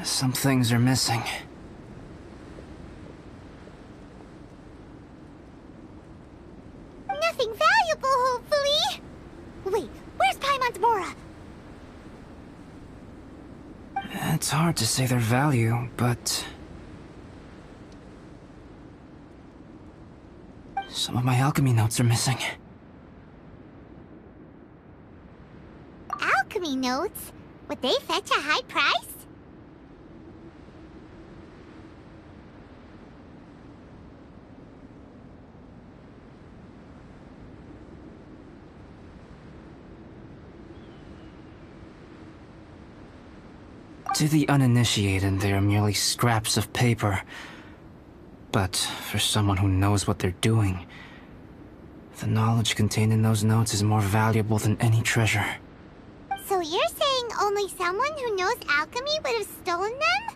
Some things are missing. Nothing valuable, hopefully. Wait, where's Paimon's Mora? It's hard to say their value, but... some of my alchemy notes are missing. Alchemy notes? Would they fetch a high price? To the uninitiated, they are merely scraps of paper. But for someone who knows what they're doing, the knowledge contained in those notes is more valuable than any treasure. So you're saying only someone who knows alchemy would have stolen them?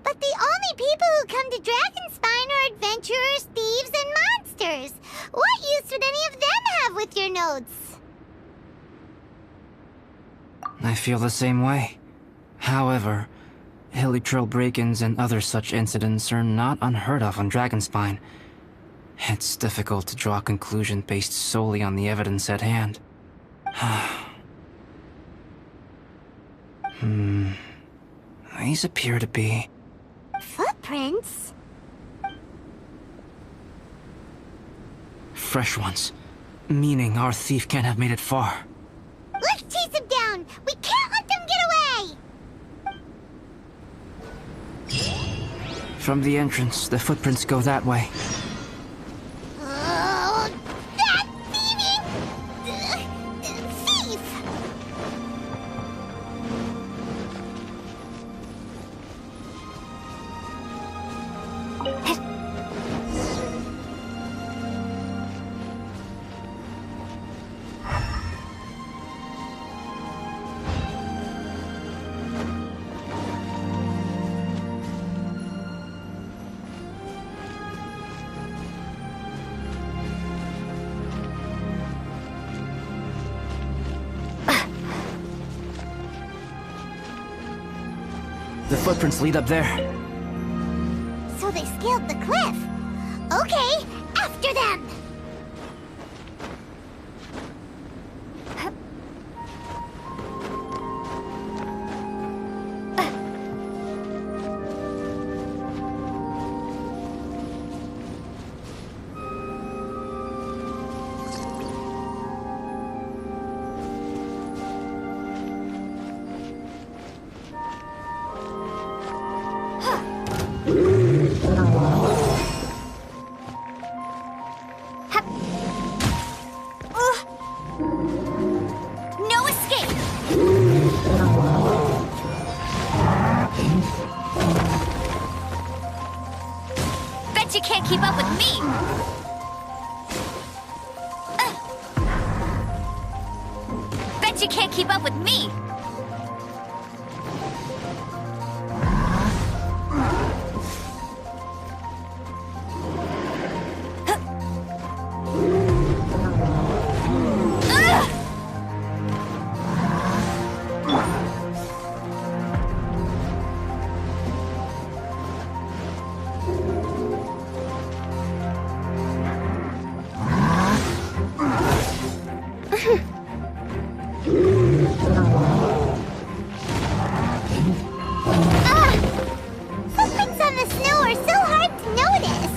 But the only people who come to Dragonspine are adventurers, thieves, and monsters. What use would any of them have with your notes? I feel the same way. However, hilly trail break-ins and other such incidents are not unheard of on Dragonspine. It's difficult to draw a conclusion based solely on the evidence at hand. These appear to be... footprints? fresh ones. Meaning our thief can't have made it far. Let's chase him down! We can't let them get away! From the entrance, the footprints go that way. Oh, that thieving... thief! The footprints lead up there. So they scaled the cliff. Okay, after them! No escape! Bet you can't keep up with me! Bet you can't keep up with me! Footprints on the snow are so hard to notice.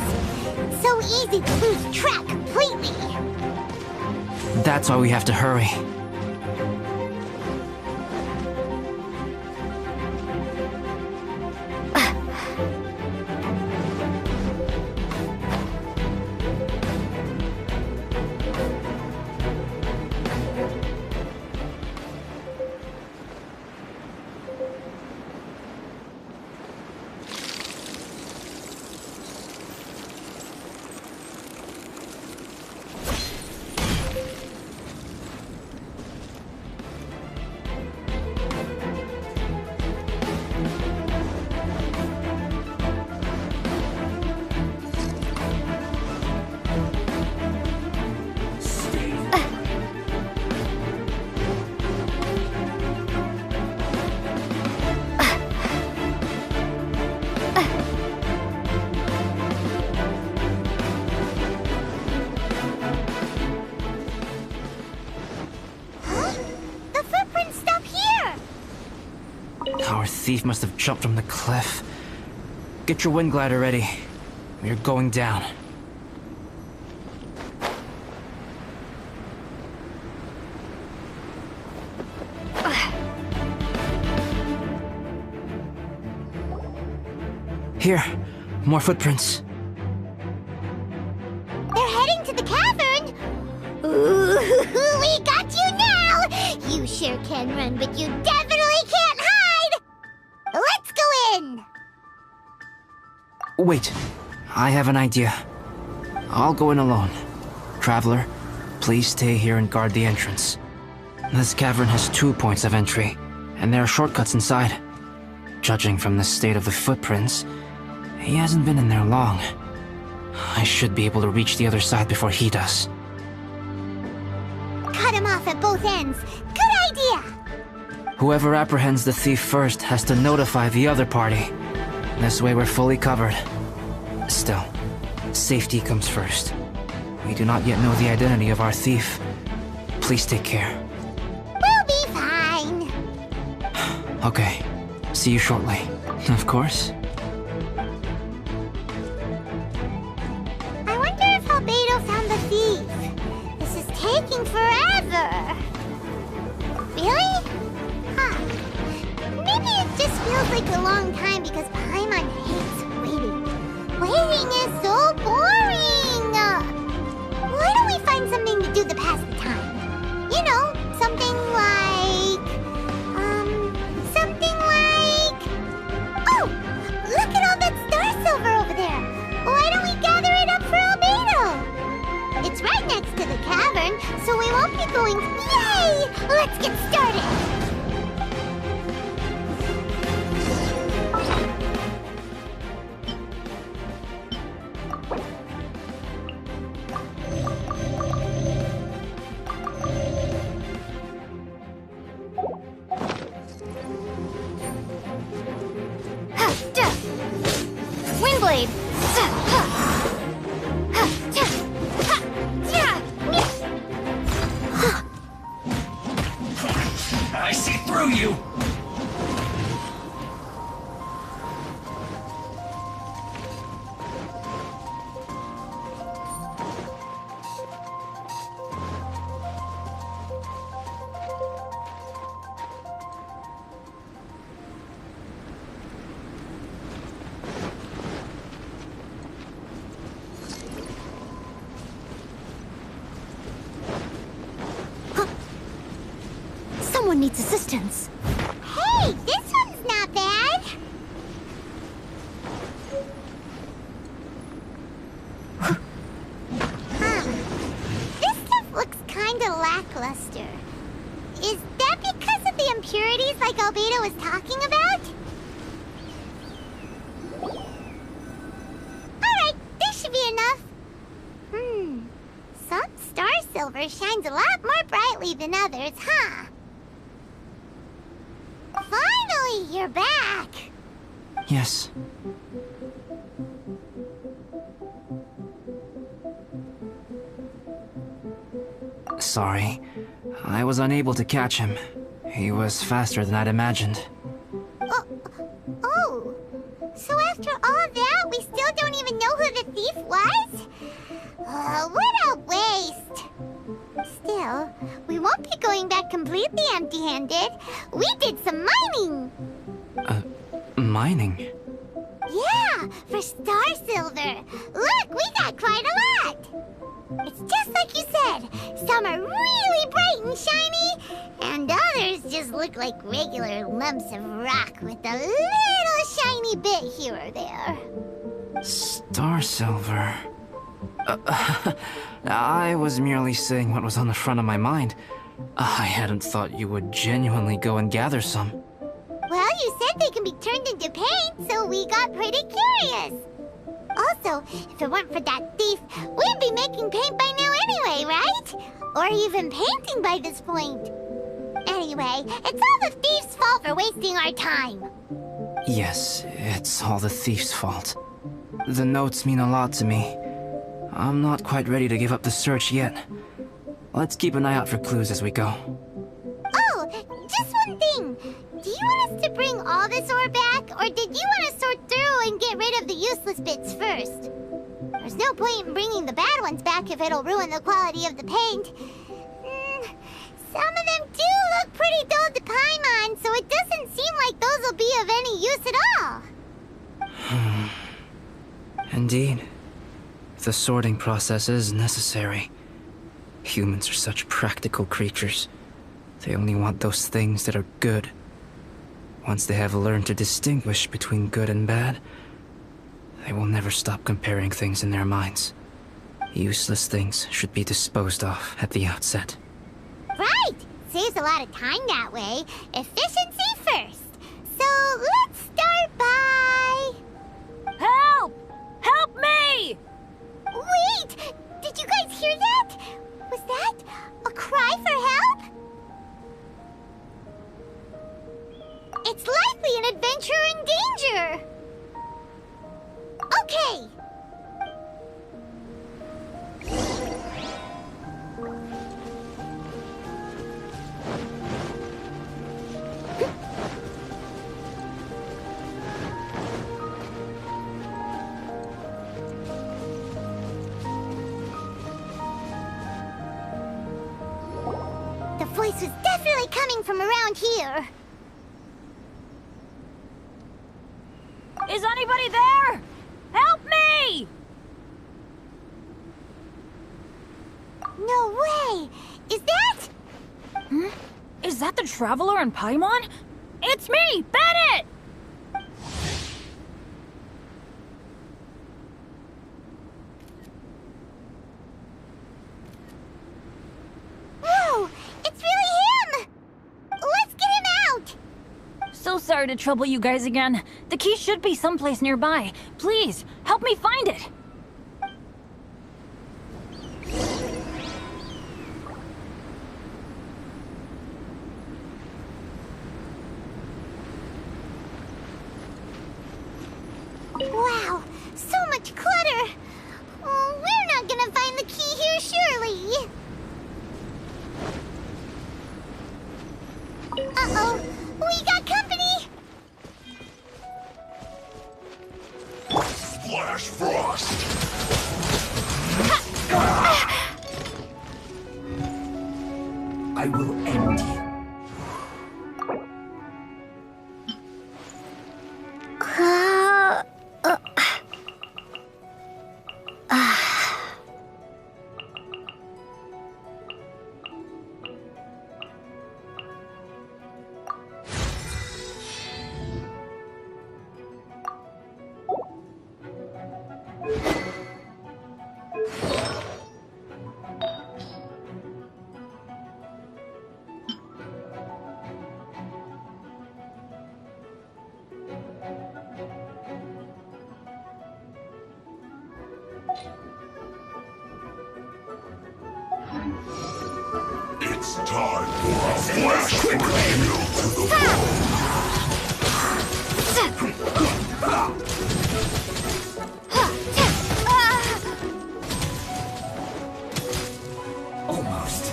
So easy to lose track completely. That's why we have to hurry. Our thief must have jumped from the cliff. Get your wind glider ready. We're going down. Here, more footprints. They're heading to the cavern! Ooh, we got you now! You sure can run, but you definitely can't hide! Let's go in! Wait, I have an idea. I'll go in alone. Traveler, please stay here and guard the entrance. This cavern has 2 points of entry, and there are shortcuts inside. Judging from the state of the footprints, he hasn't been in there long. I should be able to reach the other side before he does. Cut him off at both ends. Good idea! Whoever apprehends the thief first has to notify the other party. This way we're fully covered. Still, safety comes first. We do not yet know the identity of our thief. Please take care. We'll be fine. Okay, see you shortly. Of course. I wonder if Albedo found the thief. This is taking forever. Really? Huh. Maybe it just feels like a long time because Paimon hates waiting. Waiting is so boring! Why don't we find something to do to pass the time? You know, something like... Oh! Look at all that star silver over there! Why don't we gather it up for Albedo? It's right next to the cavern, so we won't be going... Yay! Let's get started! Windblade! I see through you! Someone needs assistance. Hey, this one's not bad! This stuff looks kinda lackluster. Is that because of the impurities like Albedo was talking about? Alright, this should be enough. Some star silver shines a lot more brightly than others, huh? Finally, you're back! Yes. Sorry. I was unable to catch him. He was faster than I'd imagined. Oh, so after all that, we still don't even know who the thief was? What a waste! Still, we won't be going back completely empty-handed. We did some mining! Mining? Yeah, for star silver. Look, we got quite a lot! It's just like you said. Some are really bright and shiny, and others just look like regular lumps of rock with a little shiny bit here or there. Star silver. I was merely saying what was on the front of my mind. I hadn't thought you would genuinely go and gather some. Well, you said they can be turned into paint, so we got pretty curious. Also, if it weren't for that thief, we'd be making paint by now anyway, right? Or even painting by this point. Anyway, it's all the thief's fault for wasting our time. Yes, it's all the thief's fault. The notes mean a lot to me. I'm not quite ready to give up the search yet. Let's keep an eye out for clues as we go. Oh, just one thing. Do you want us to to bring all this ore back, or did you want to sort through and get rid of the useless bits first? There's no point in bringing the bad ones back if it'll ruin the quality of the paint. Some of them do look pretty dull to Paimon, so it doesn't seem like those will be of any use at all. Indeed. The sorting process is necessary. Humans are such practical creatures. They only want those things that are good. Once they have learned to distinguish between good and bad, they will never stop comparing things in their minds. Useless things should be disposed of at the outset. Right! Saves a lot of time that way. Efficiency first. So let's start by... Help! Help me! Wait! Did you guys hear that? Was that a cry for help? It's likely an adventurer in danger. Okay. The voice was definitely coming from around here. Is anybody there? Help me! No way! Is that... Is that the Traveler in Paimon? It's me, Bennett! Whoa! It's really him! Let's get him out! So sorry to trouble you guys again. The key should be someplace nearby. Please, help me find it. Wow, so much clutter! Oh, we're not gonna find the key here, surely! Uh-oh, we got company! Flash Frost! I will end you. It's time for a flash reveal to the world. Almost.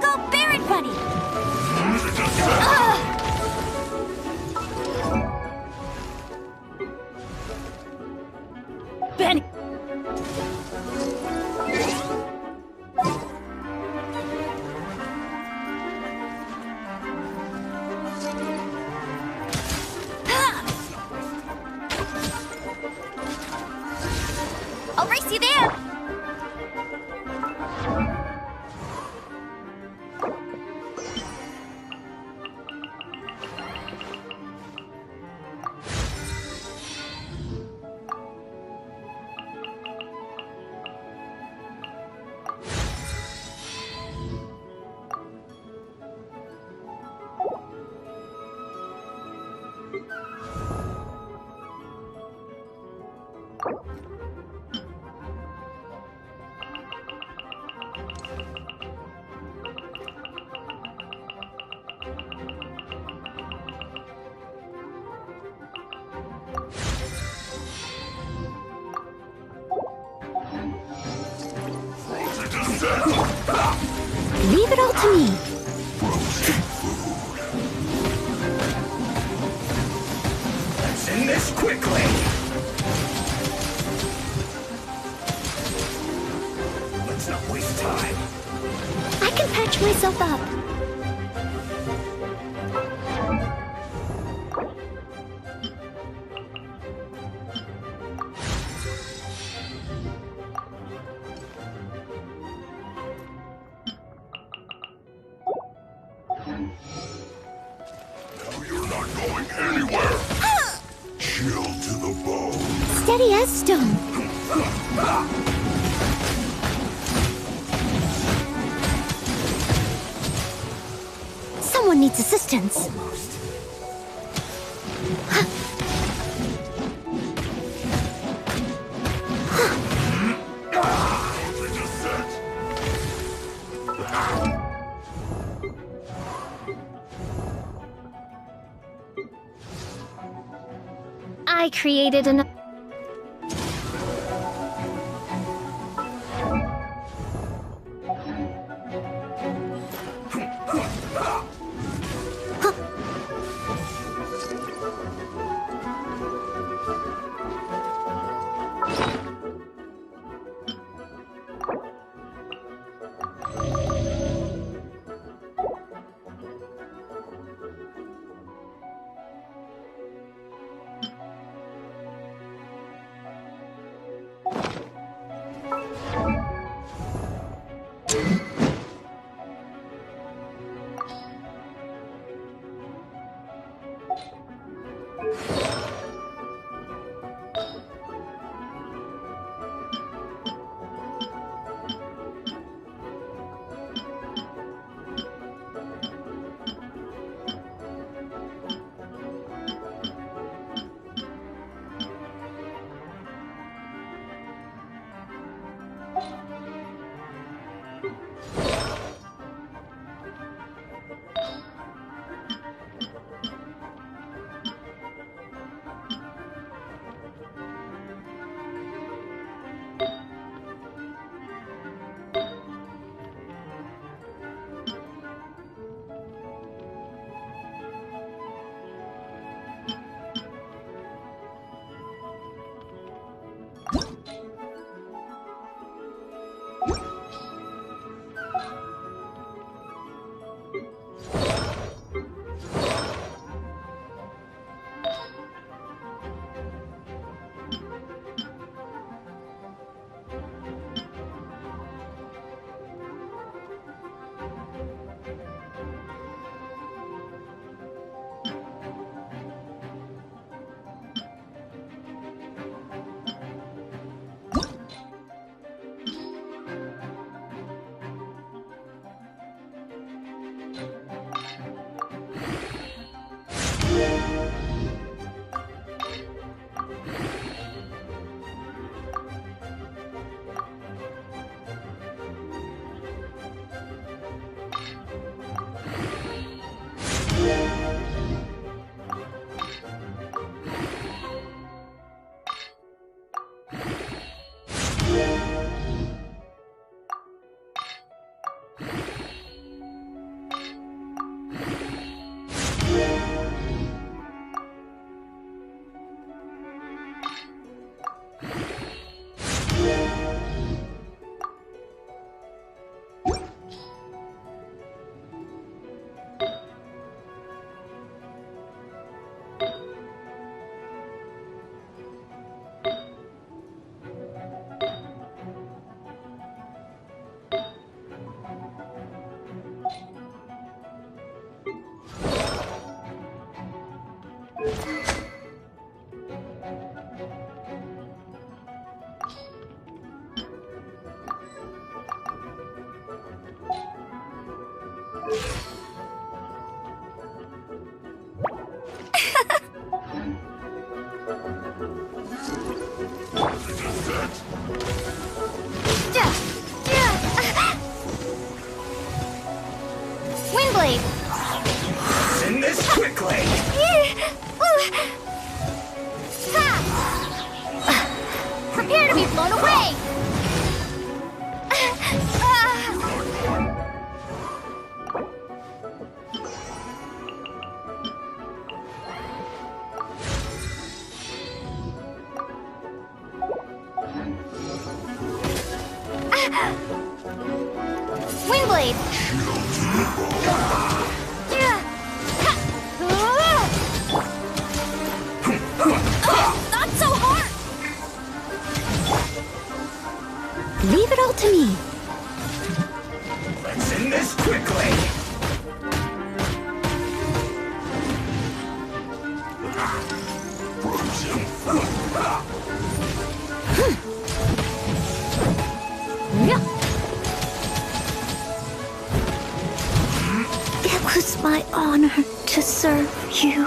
Go, Barrett Buddy! Benny! I'll race you there! Leave it all to me. Let's end this quickly. Let's not waste time. I can patch myself up. Now you're not going anywhere. Chill to the bone. Steady as stone. Someone needs assistance. I created an... Windblade! Send this quickly! Prepare to be blown away! was my honor to serve you.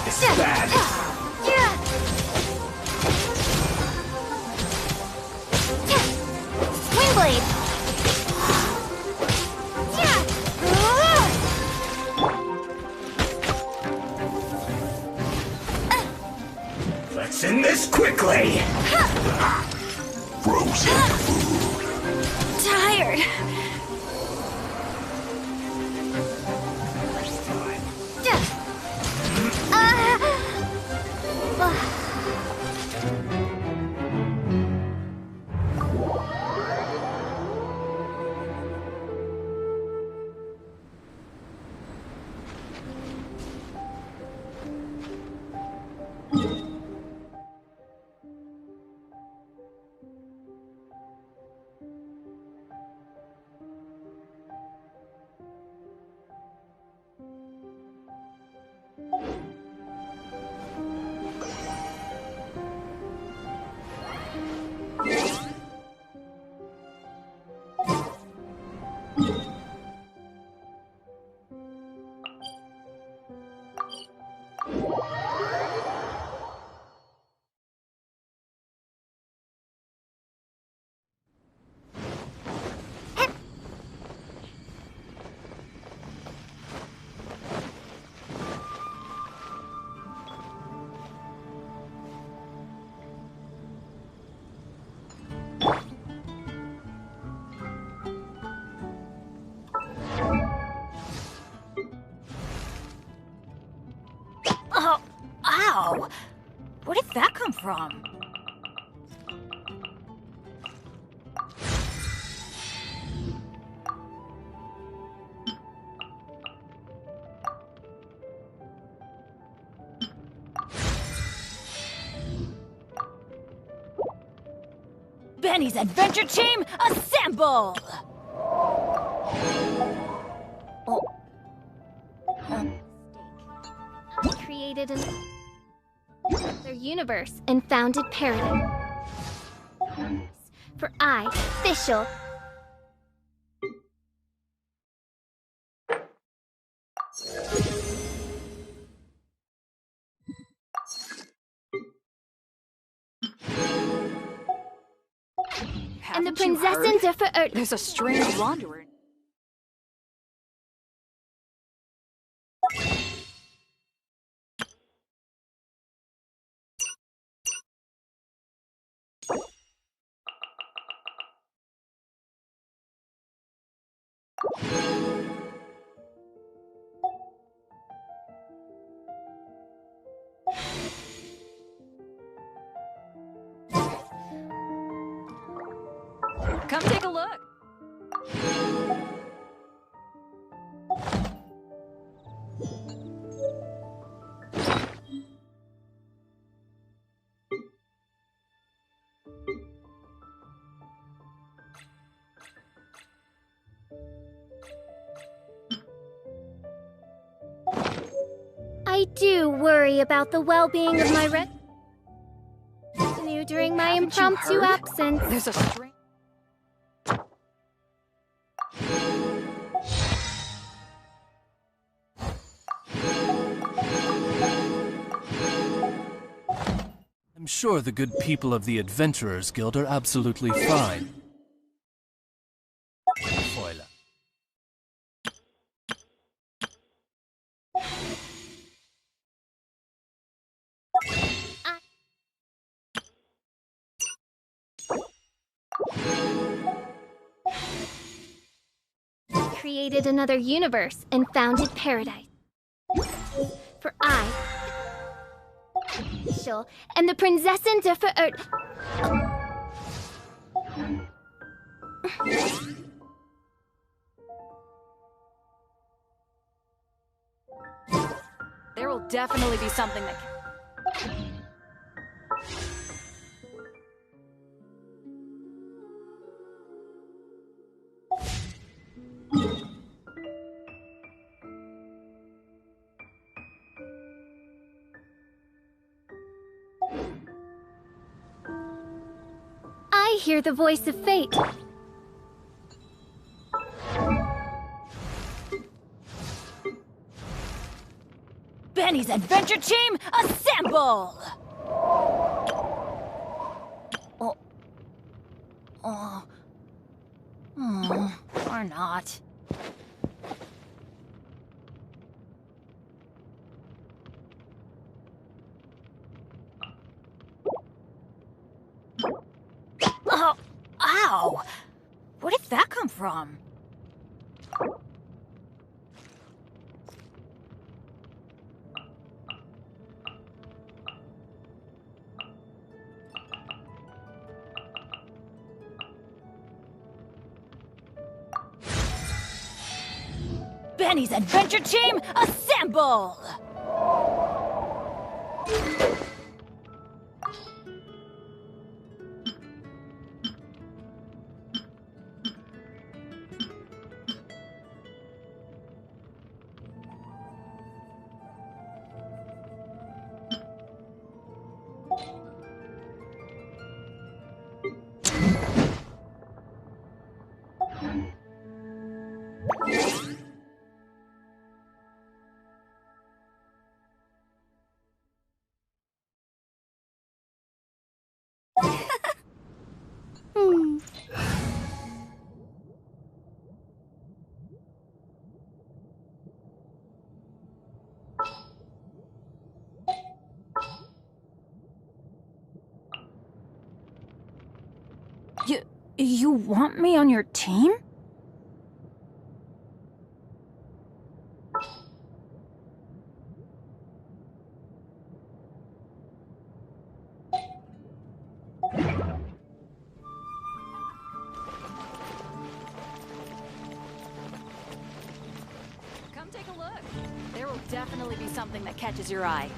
It's bad. Wingblade! Let's end this quickly! Frozen food. Tired. Oh, ow! Where did that come from? Benny's adventure team, assemble! Oh. I created another universe and founded paradise. For I, official. And the princess and for There's a strange wanderer. Come take a look. I do worry about the well-being of my retinue during my Haven't you impromptu heard? absence. There's a strange... I'm sure the good people of the Adventurers Guild are absolutely fine. Spoiler. Created another universe and founded paradise. For I, official, and the princess and for There will definitely be something that... hear the voice of fate. Benny's adventure team, assemble! Or not. Oh, ow! Where did that come from? Benny's adventure team, assemble! You want me on your team? Come take a look. There will definitely be something that catches your eye.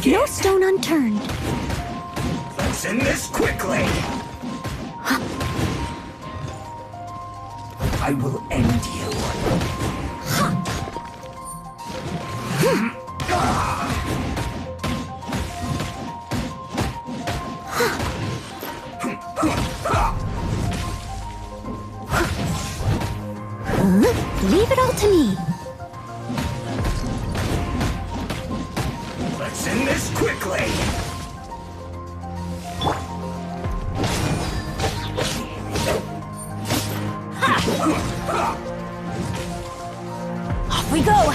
leave no stone unturned. Let's end this quickly. I will end you. Leave it all to me. Let's end this quickly. Off we go!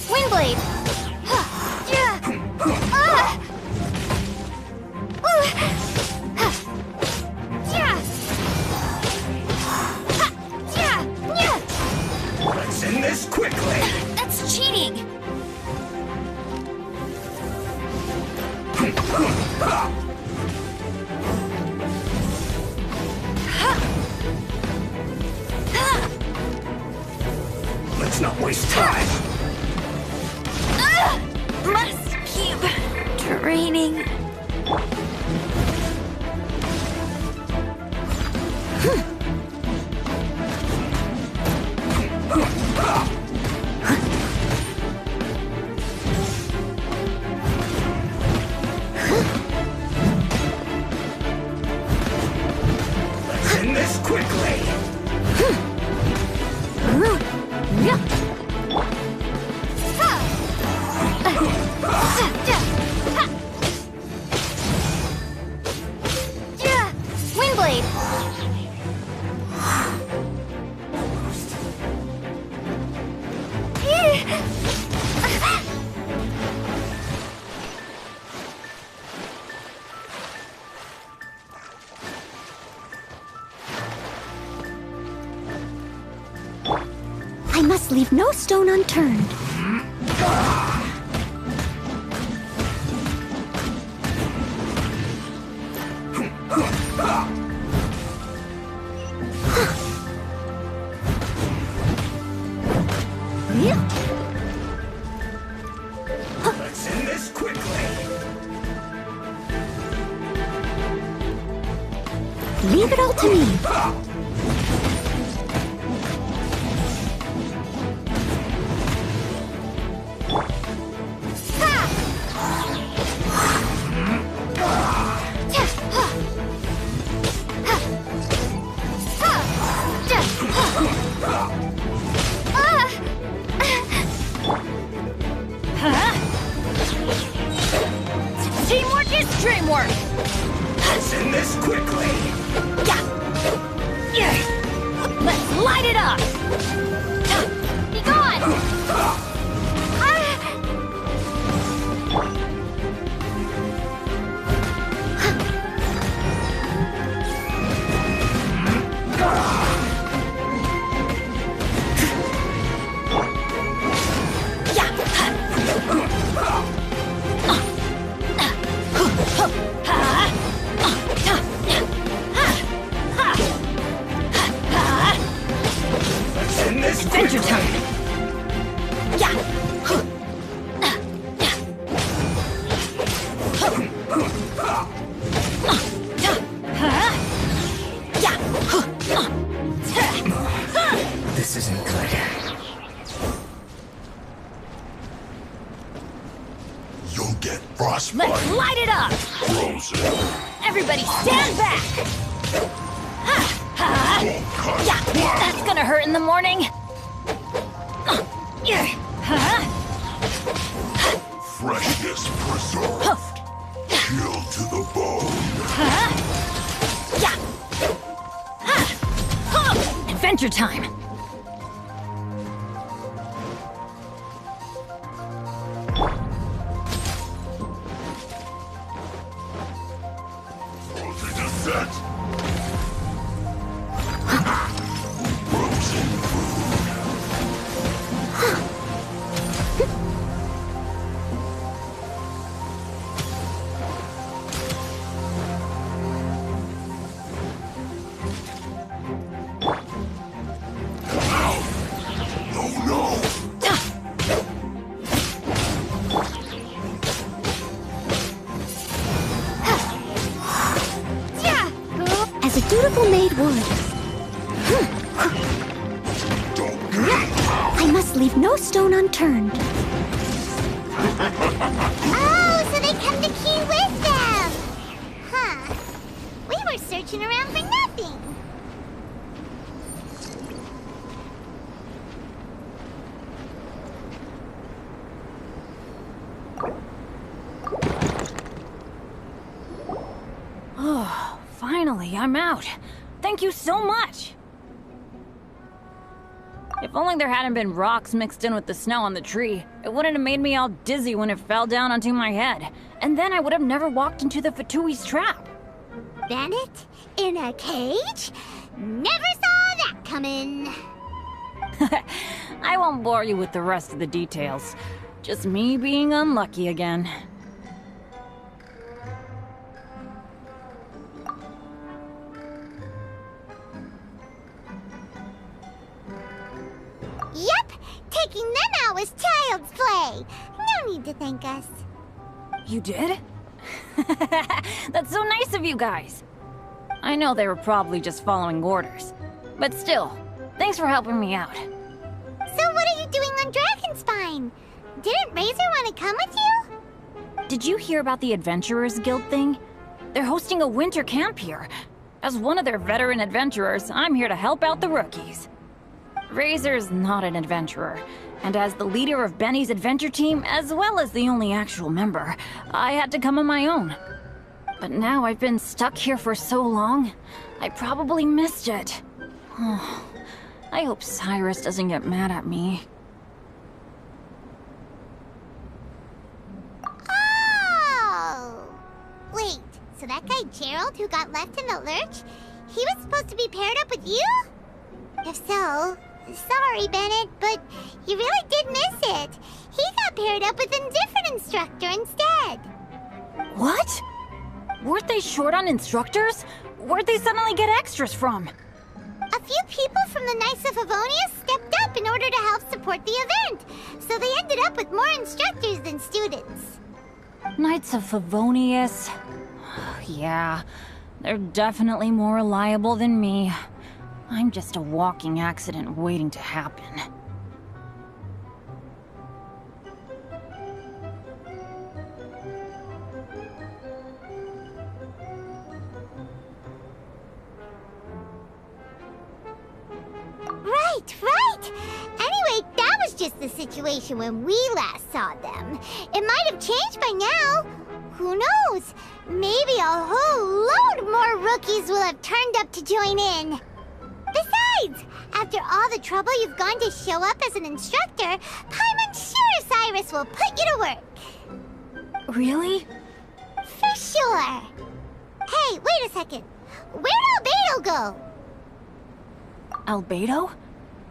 Windblade! Let's end this quickly. That's cheating! Let's not waste time. Must keep training. Let's end this quickly. Windblade! I must leave no stone unturned. Let's end this quickly. Leave it all to me. Teamwork is dreamwork! Let's end this quickly. Let's light it up! Be gone! Let's end this Adventure quickly. time! This isn't good. You'll get frostbite. Let's light it up! Frozen. Everybody stand back! That's gonna hurt in the morning! Freshness preserved. Chill to the bone. Adventure time! Frozen descent. Frozen food. leave no stone unturned. Oh, so they come to Key with them! Huh. We were searching around for nothing. Oh, finally, I'm out. Thank you so much. If only there hadn't been rocks mixed in with the snow on the tree, it wouldn't have made me all dizzy when it fell down onto my head. And then I would have never walked into the Fatui's trap. Bennett? In a cage? Never saw that coming. I won't bore you with the rest of the details. Just me being unlucky again. Yep, taking them out was child's play. No need to thank us. You did? That's so nice of you guys. I know they were probably just following orders. But still, thanks for helping me out. So what are you doing on Dragonspine? Didn't Razor want to come with you? Did you hear about the Adventurers Guild thing? They're hosting a winter camp here. As one of their veteran adventurers, I'm here to help out the rookies. Razor's not an adventurer, and as the leader of Benny's adventure team, as well as the only actual member, I had to come on my own. But now I've been stuck here for so long, I probably missed it. Oh, I hope Cyrus doesn't get mad at me. Oh! Wait, so that guy Gerald who got left in the lurch, he was supposed to be paired up with you? If so, sorry, Bennett, but you really did miss it. He got paired up with a different instructor instead. What? Weren't they short on instructors? Where'd they suddenly get extras from? A few people from the Knights of Avonia stepped up in order to help support the event, so they ended up with more instructors than students. Knights of Favonius. Yeah, they're definitely more reliable than me. I'm just a walking accident waiting to happen. Right! Anyway, that was just the situation when we last saw them. It might have changed by now. Who knows? Maybe a whole load more rookies will have turned up to join in. Besides, after all the trouble you've gone to show up as an instructor, I'm sure Cyrus will put you to work. Really? For sure. Hey, wait a second. Where'd Albedo go? Albedo?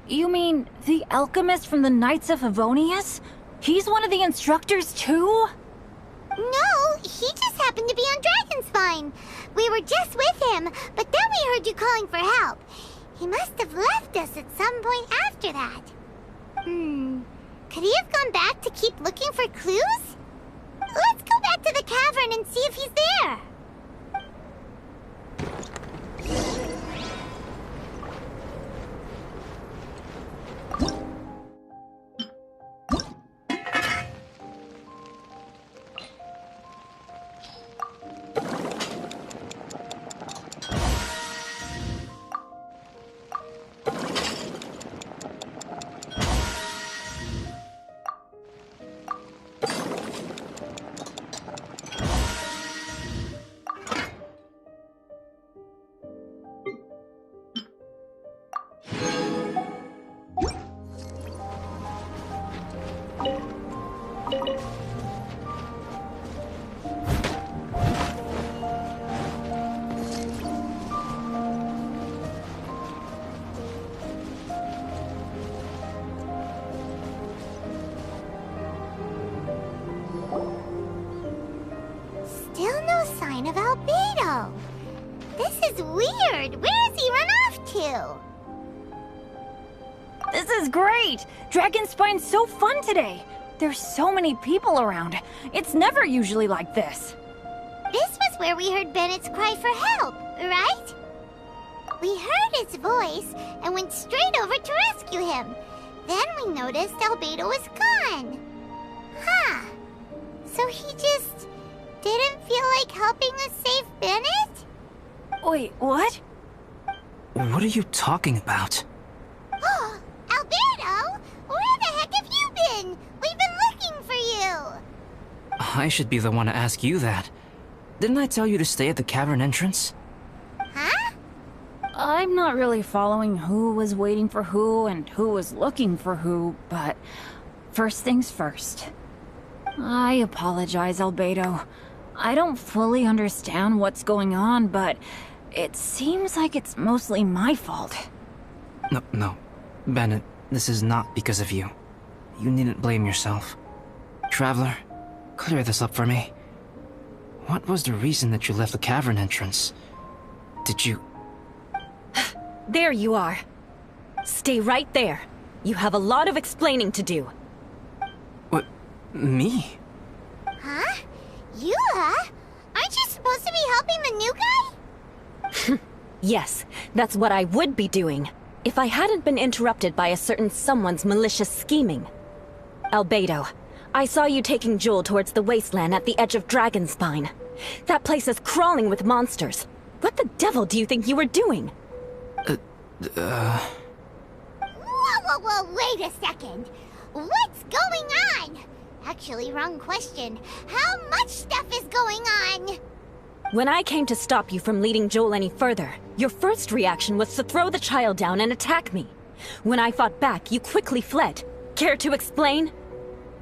You mean the alchemist from the Knights of Favonius? He's one of the instructors too? No, he just happened to be on Dragonspine. We were just with him, but then we heard you calling for help. He must have left us at some point after that. Could he have gone back to keep looking for clues? Let's go back to the cavern and see if he's there. Still no sign of Albedo. This is weird. Where has he run off to? This is great! Dragonspine's so fun today! There's so many people around. It's never usually like this. This was where we heard Bennett's cry for help, right? We heard his voice and went straight over to rescue him. Then we noticed Albedo was gone. Huh. So he just didn't feel like helping us save Bennett? Wait, what? What are you talking about? Oh, Albedo! Where the heck have you been? We've been looking for you! I should be the one to ask you that. Didn't I tell you to stay at the cavern entrance? Huh? I'm not really following who was waiting for who and who was looking for who, but first things first. I apologize, Albedo. I don't fully understand what's going on, but it seems like it's mostly my fault. No. Bennett, this is not because of you. You needn't blame yourself. Traveler, clear this up for me. What was the reason that you left the cavern entrance? Did you... There you are. Stay right there. You have a lot of explaining to do. What? Me? Huh? Eula? Aren't you supposed to be helping the new guy? Yes, that's what I would be doing, if I hadn't been interrupted by a certain someone's malicious scheming. Albedo, I saw you taking Joel towards the wasteland at the edge of Dragonspine. That place is crawling with monsters. What the devil do you think you were doing? Whoa, wait a second. What's going on? Actually, wrong question. How much stuff is going on? When I came to stop you from leading Joel any further, your first reaction was to throw the child down and attack me. When I fought back, you quickly fled. Care to explain?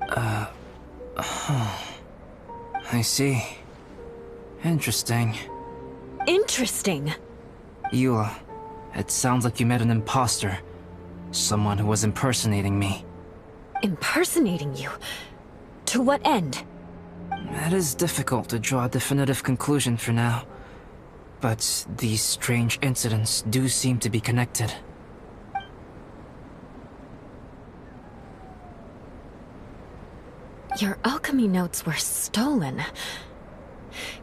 I see. Interesting. Interesting. Eula, it sounds like you met an imposter. Someone who was impersonating me. Impersonating you? To what end? It is difficult to draw a definitive conclusion for now. But these strange incidents do seem to be connected. Your alchemy notes were stolen.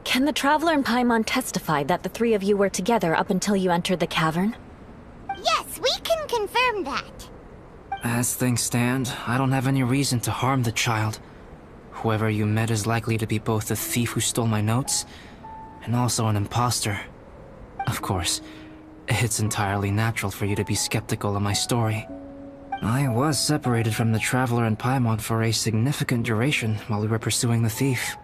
Can the Traveler and Paimon testify that the three of you were together up until you entered the cavern? Yes, we can confirm that. As things stand, I don't have any reason to harm the child. Whoever you met is likely to be both the thief who stole my notes, and also an imposter. Of course, it's entirely natural for you to be skeptical of my story. I was separated from the Traveler and Paimon for a significant duration while we were pursuing the thief.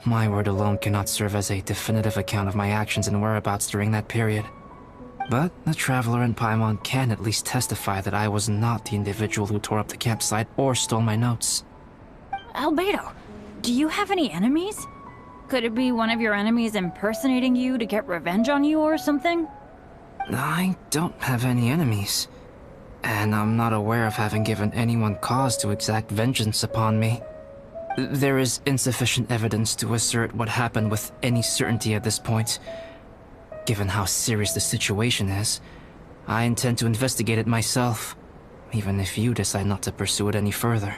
My word alone cannot serve as a definitive account of my actions and whereabouts during that period. But the Traveler and Paimon can at least testify that I was not the individual who tore up the campsite or stole my notes. Albedo, do you have any enemies? Could it be one of your enemies impersonating you to get revenge on you or something? I don't have any enemies. And I'm not aware of having given anyone cause to exact vengeance upon me. There is insufficient evidence to assert what happened with any certainty at this point. Given how serious the situation is, I intend to investigate it myself, even if you decide not to pursue it any further.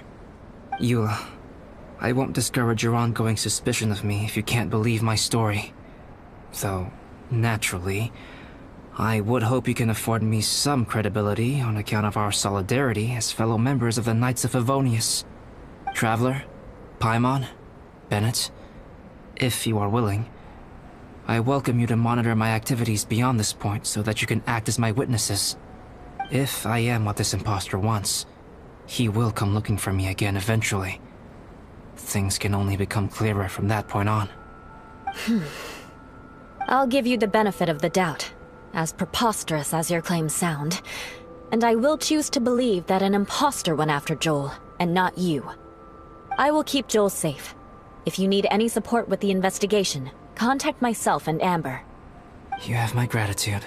Eula, I won't discourage your ongoing suspicion of me if you can't believe my story. Though, naturally, I would hope you can afford me some credibility on account of our solidarity as fellow members of the Knights of Favonius. Traveler, Paimon, Bennett, if you are willing, I welcome you to monitor my activities beyond this point so that you can act as my witnesses. If I am what this imposter wants, he will come looking for me again eventually. Things can only become clearer from that point on. I'll give you the benefit of the doubt, as preposterous as your claims sound. And I will choose to believe that an imposter went after Joel, and not you. I will keep Joel safe. If you need any support with the investigation, contact myself and Amber. You have my gratitude.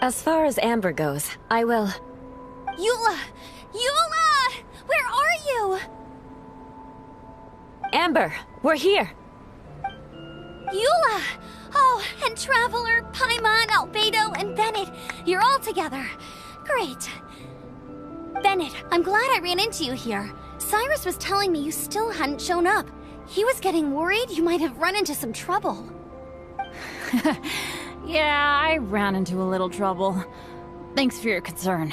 As far as Amber goes, I will... Eula! Eula! Where are you? Amber, we're here! Eula! Oh, and Traveler, Paimon, Albedo, and Bennett. You're all together. Great. Bennett, I'm glad I ran into you here. Cyrus was telling me you still hadn't shown up. He was getting worried you might have run into some trouble. Yeah, I ran into a little trouble. Thanks for your concern.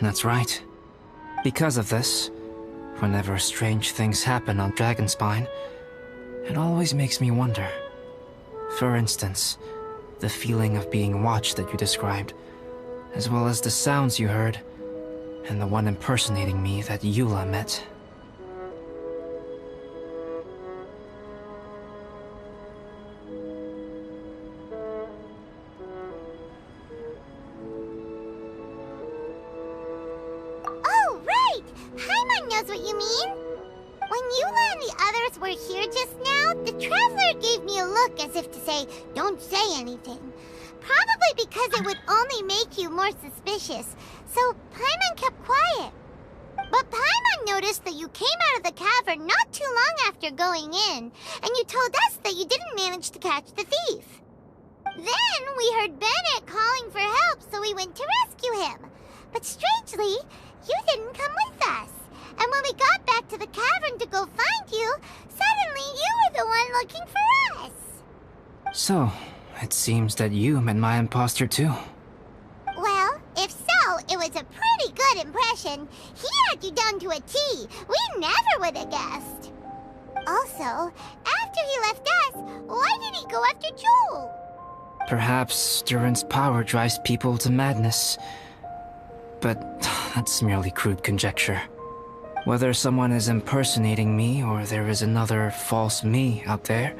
That's right. Because of this, whenever strange things happen on Dragonspine, it always makes me wonder. For instance, the feeling of being watched that you described, as well as the sounds you heard, and the one impersonating me that Eula met. Oh, right! Paimon knows what you mean! When Eula and the others were here just now, the Traveler gave me a look as if to say, don't say anything. Probably because it would only make you more suspicious, so Paimon kept quiet. But Paimon noticed that you came out of the cavern not too long after going in, and you told us that you didn't manage to catch the thief. Then we heard Bennett calling for help, so we went to rescue him. But strangely, you didn't come with us. And when we got back to the cavern to go find you, suddenly you were the one looking for us. So, it seems that you met my imposter too. Well, if so, it was a pretty good impression. He had you down to a T. We never would have guessed. Also, after he left us, why did he go after Joel? Perhaps Durin's power drives people to madness. But that's merely crude conjecture. Whether someone is impersonating me or there is another false me out there,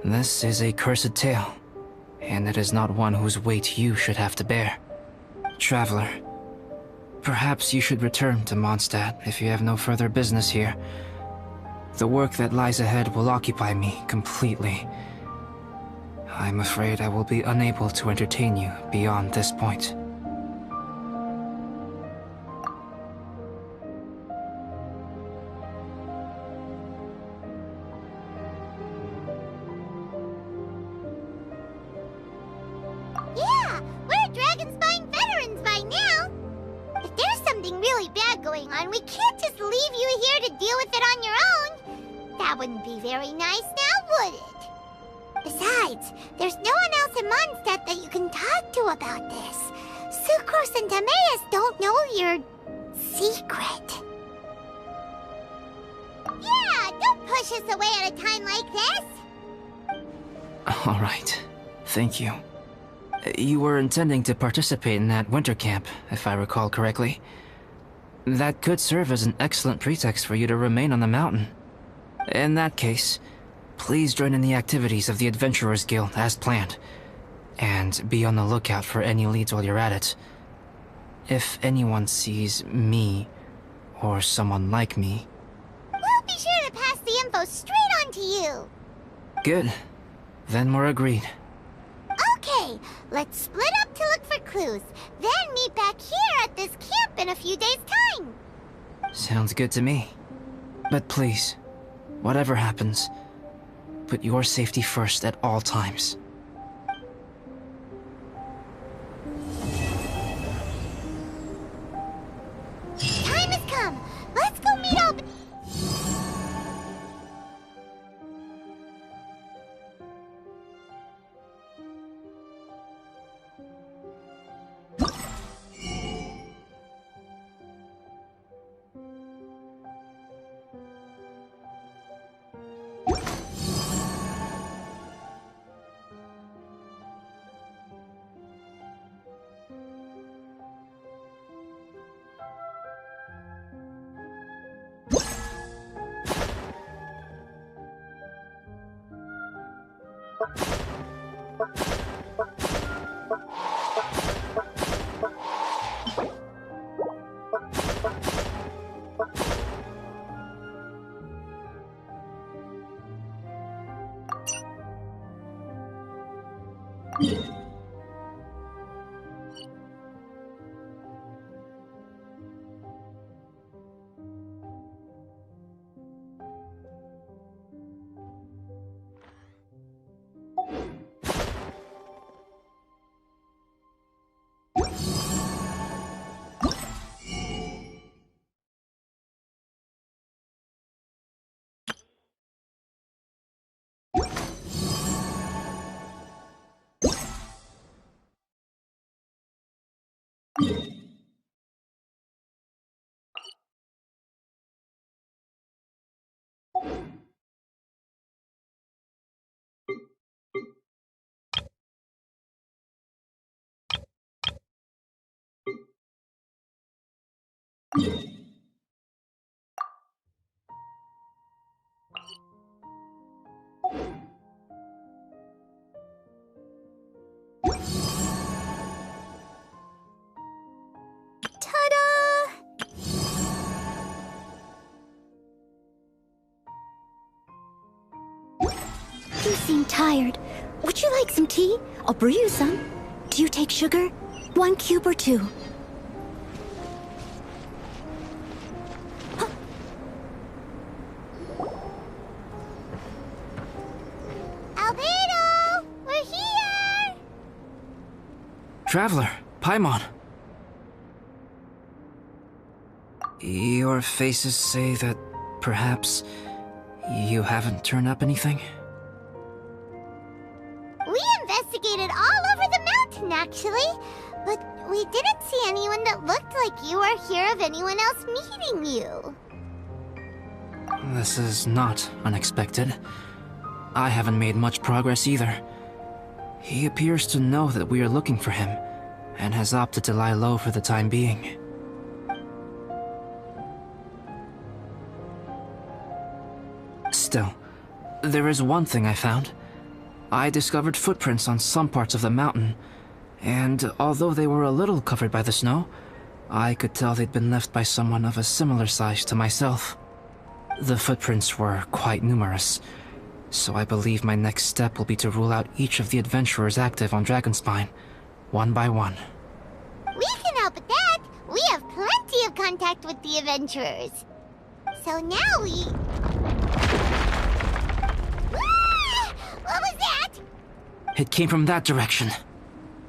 this is a cursed tale, and it is not one whose weight you should have to bear. Traveler, perhaps you should return to Mondstadt if you have no further business here. The work that lies ahead will occupy me completely. I'm afraid I will be unable to entertain you beyond this point. Yeah, we're Dragonspine veterans by now. If there's something really bad going on, we can't just leave you here to deal with it on your own. That wouldn't be very nice now, would it? Besides, there's no one else in Mondstadt that you can talk to about this. Sucrose and Timaeus don't know your secret. Yeah, don't push us away at a time like this. All right, thank you. You were intending to participate in that winter camp, if I recall correctly. That could serve as an excellent pretext for you to remain on the mountain. In that case, please join in the activities of the Adventurers Guild as planned. And be on the lookout for any leads while you're at it. If anyone sees me, or someone like me... We'll be sure to pass the info straight on to you. Good. Then we're agreed. Okay, let's split up to look for clues. Then meet back here at this camp in a few days' time. Sounds good to me. But please, whatever happens, put your safety first at all times. Time has come. Let's go meet up. Ta-da! You seem tired. Would you like some tea? I'll brew you some. Do you take sugar? 1 cube or 2? Albedo! We're here! Traveler, Paimon. Your faces say that perhaps you haven't turned up anything? We investigated all over the mountain, actually. But we didn't see anyone that looked like you or hear of anyone else meeting you. This is not unexpected. I haven't made much progress either. He appears to know that we are looking for him, and has opted to lie low for the time being. Still, there is one thing I found. I discovered footprints on some parts of the mountain, and although they were a little covered by the snow, I could tell they'd been left by someone of a similar size to myself. The footprints were quite numerous, so I believe my next step will be to rule out each of the adventurers active on Dragonspine, one by one. We can help with that. We have plenty of contact with the adventurers. So now we... Ah! What was that? It came from that direction.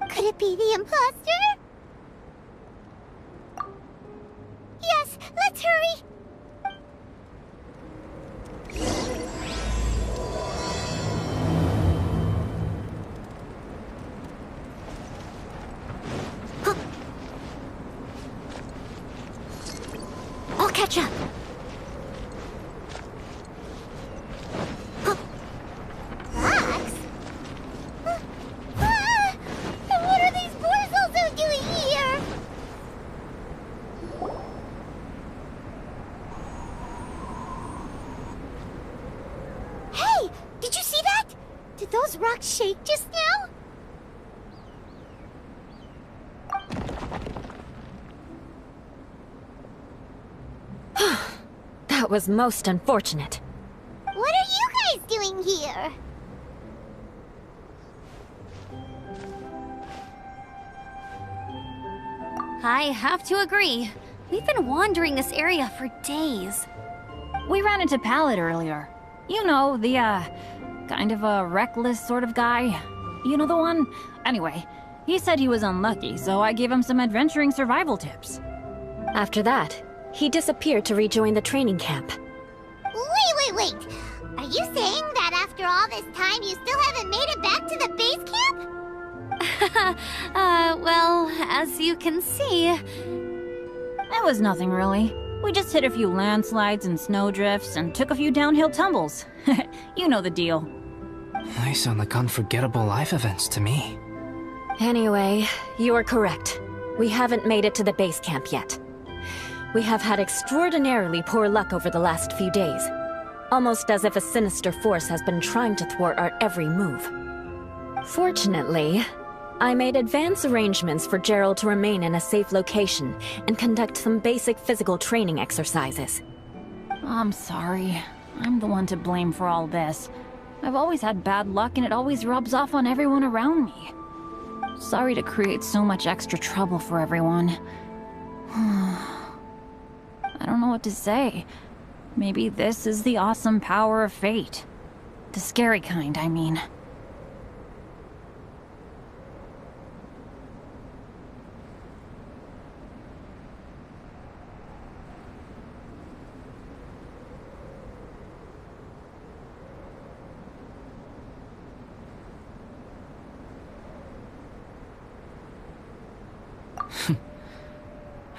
Could it be the imposter? Yes, let's hurry. I'll catch up. Fox? And what are these boars also doing here? Hey, did you see that? Did those rocks shake just now? That was most unfortunate. What are you guys doing here? I have to agree. We've been wandering this area for days. We ran into Pallet earlier. You know, the, kind of a reckless sort of guy. You know the one? Anyway, he said he was unlucky, so I gave him some adventuring survival tips. After that, he disappeared to rejoin the training camp. Wait. Are you saying that after all this time you still haven't made it back to the base camp? Well, as you can see... It was nothing really. We just hit a few landslides and snowdrifts and took a few downhill tumbles. You know the deal. They sound like unforgettable life events to me. Anyway, you are correct. We haven't made it to the base camp yet. We have had extraordinarily poor luck over the last few days. Almost as if a sinister force has been trying to thwart our every move. Fortunately, I made advance arrangements for Gerald to remain in a safe location and conduct some basic physical training exercises. I'm sorry. I'm the one to blame for all this. I've always had bad luck and it always rubs off on everyone around me. Sorry to create so much extra trouble for everyone. I don't know what to say. Maybe this is the awesome power of fate. The scary kind, I mean.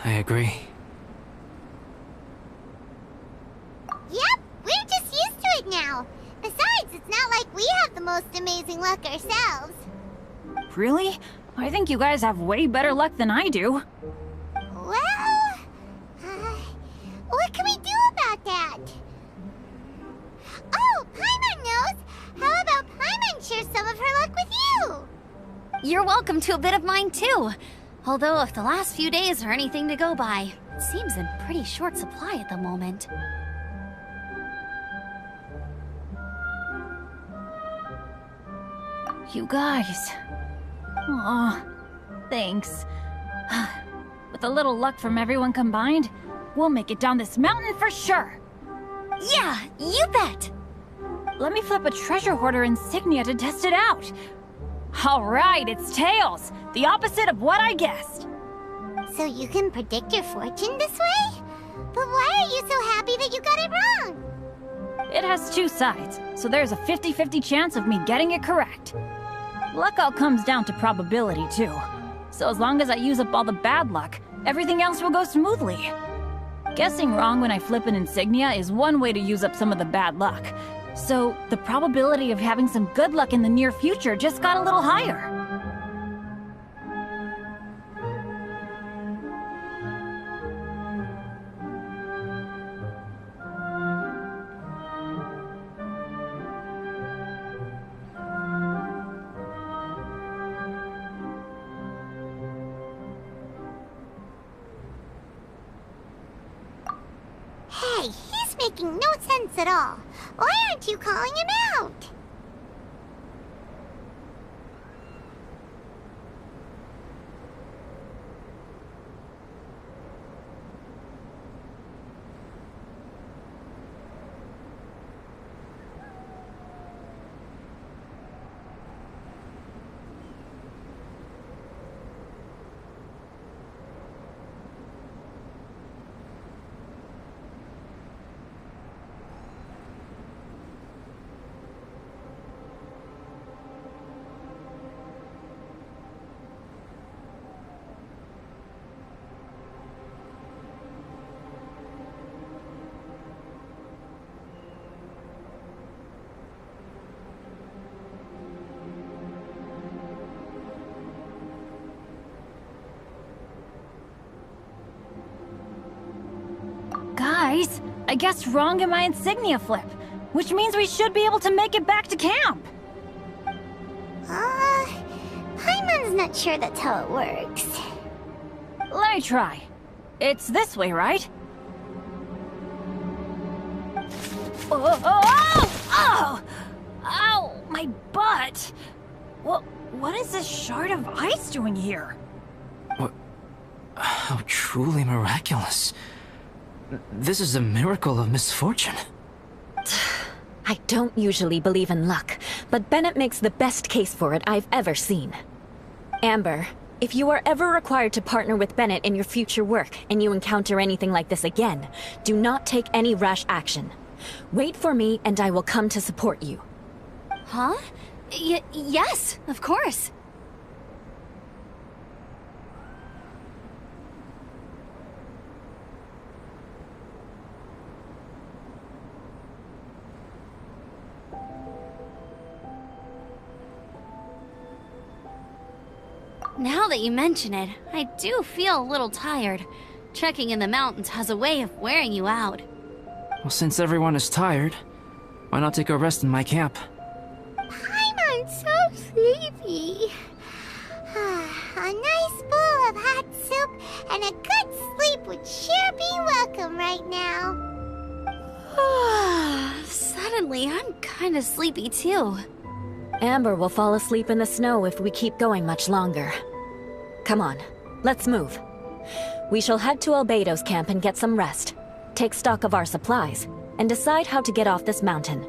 I agree. Yep, we're just used to it now. Besides, it's not like we have the most amazing luck ourselves. Really? I think you guys have way better luck than I do. Well, You're welcome to a bit of mine too. Although if the last few days are anything to go by, it seems in pretty short supply at the moment. You guys. Aw, thanks. With a little luck from everyone combined, we'll make it down this mountain for sure. Yeah, you bet! Let me flip a treasure hoarder insignia to test it out. Alright, it's tails! The opposite of what I guessed. So you can predict your fortune this way? But why are you so happy that you got it wrong? It has two sides, so there's a 50-50 chance of me getting it correct. Luck all comes down to probability, too. So as long as I use up all the bad luck, everything else will go smoothly. Guessing wrong when I flip an insignia is one way to use up some of the bad luck. So the probability of having some good luck in the near future just got a little higher. Hey, he's making no sense at all. Why aren't you calling him out? Guys, I guessed wrong in my insignia flip, which means we should be able to make it back to camp. Paimon's not sure that's how it works. Let me try. It's this way, right? Oh, oh, oh! Oh! Ow! My butt! What is this shard of ice doing here? What? How truly miraculous. This is a miracle of misfortune. I don't usually believe in luck, but Bennett makes the best case for it I've ever seen. Amber, if you are ever required to partner with Bennett in your future work and you encounter anything like this again, do not take any rash action. Wait for me and I will come to support you. Huh? Yes, of course. Now that you mention it, I do feel a little tired. Trekking in the mountains has a way of wearing you out. Well, since everyone is tired, why not take a rest in my camp? Paimon's so sleepy. A nice bowl of hot soup and a good sleep would sure be welcome right now. Suddenly, I'm kinda sleepy too. Amber will fall asleep in the snow if we keep going much longer. Come on, let's move. We shall head to Albedo's camp and get some rest, take stock of our supplies, and decide how to get off this mountain.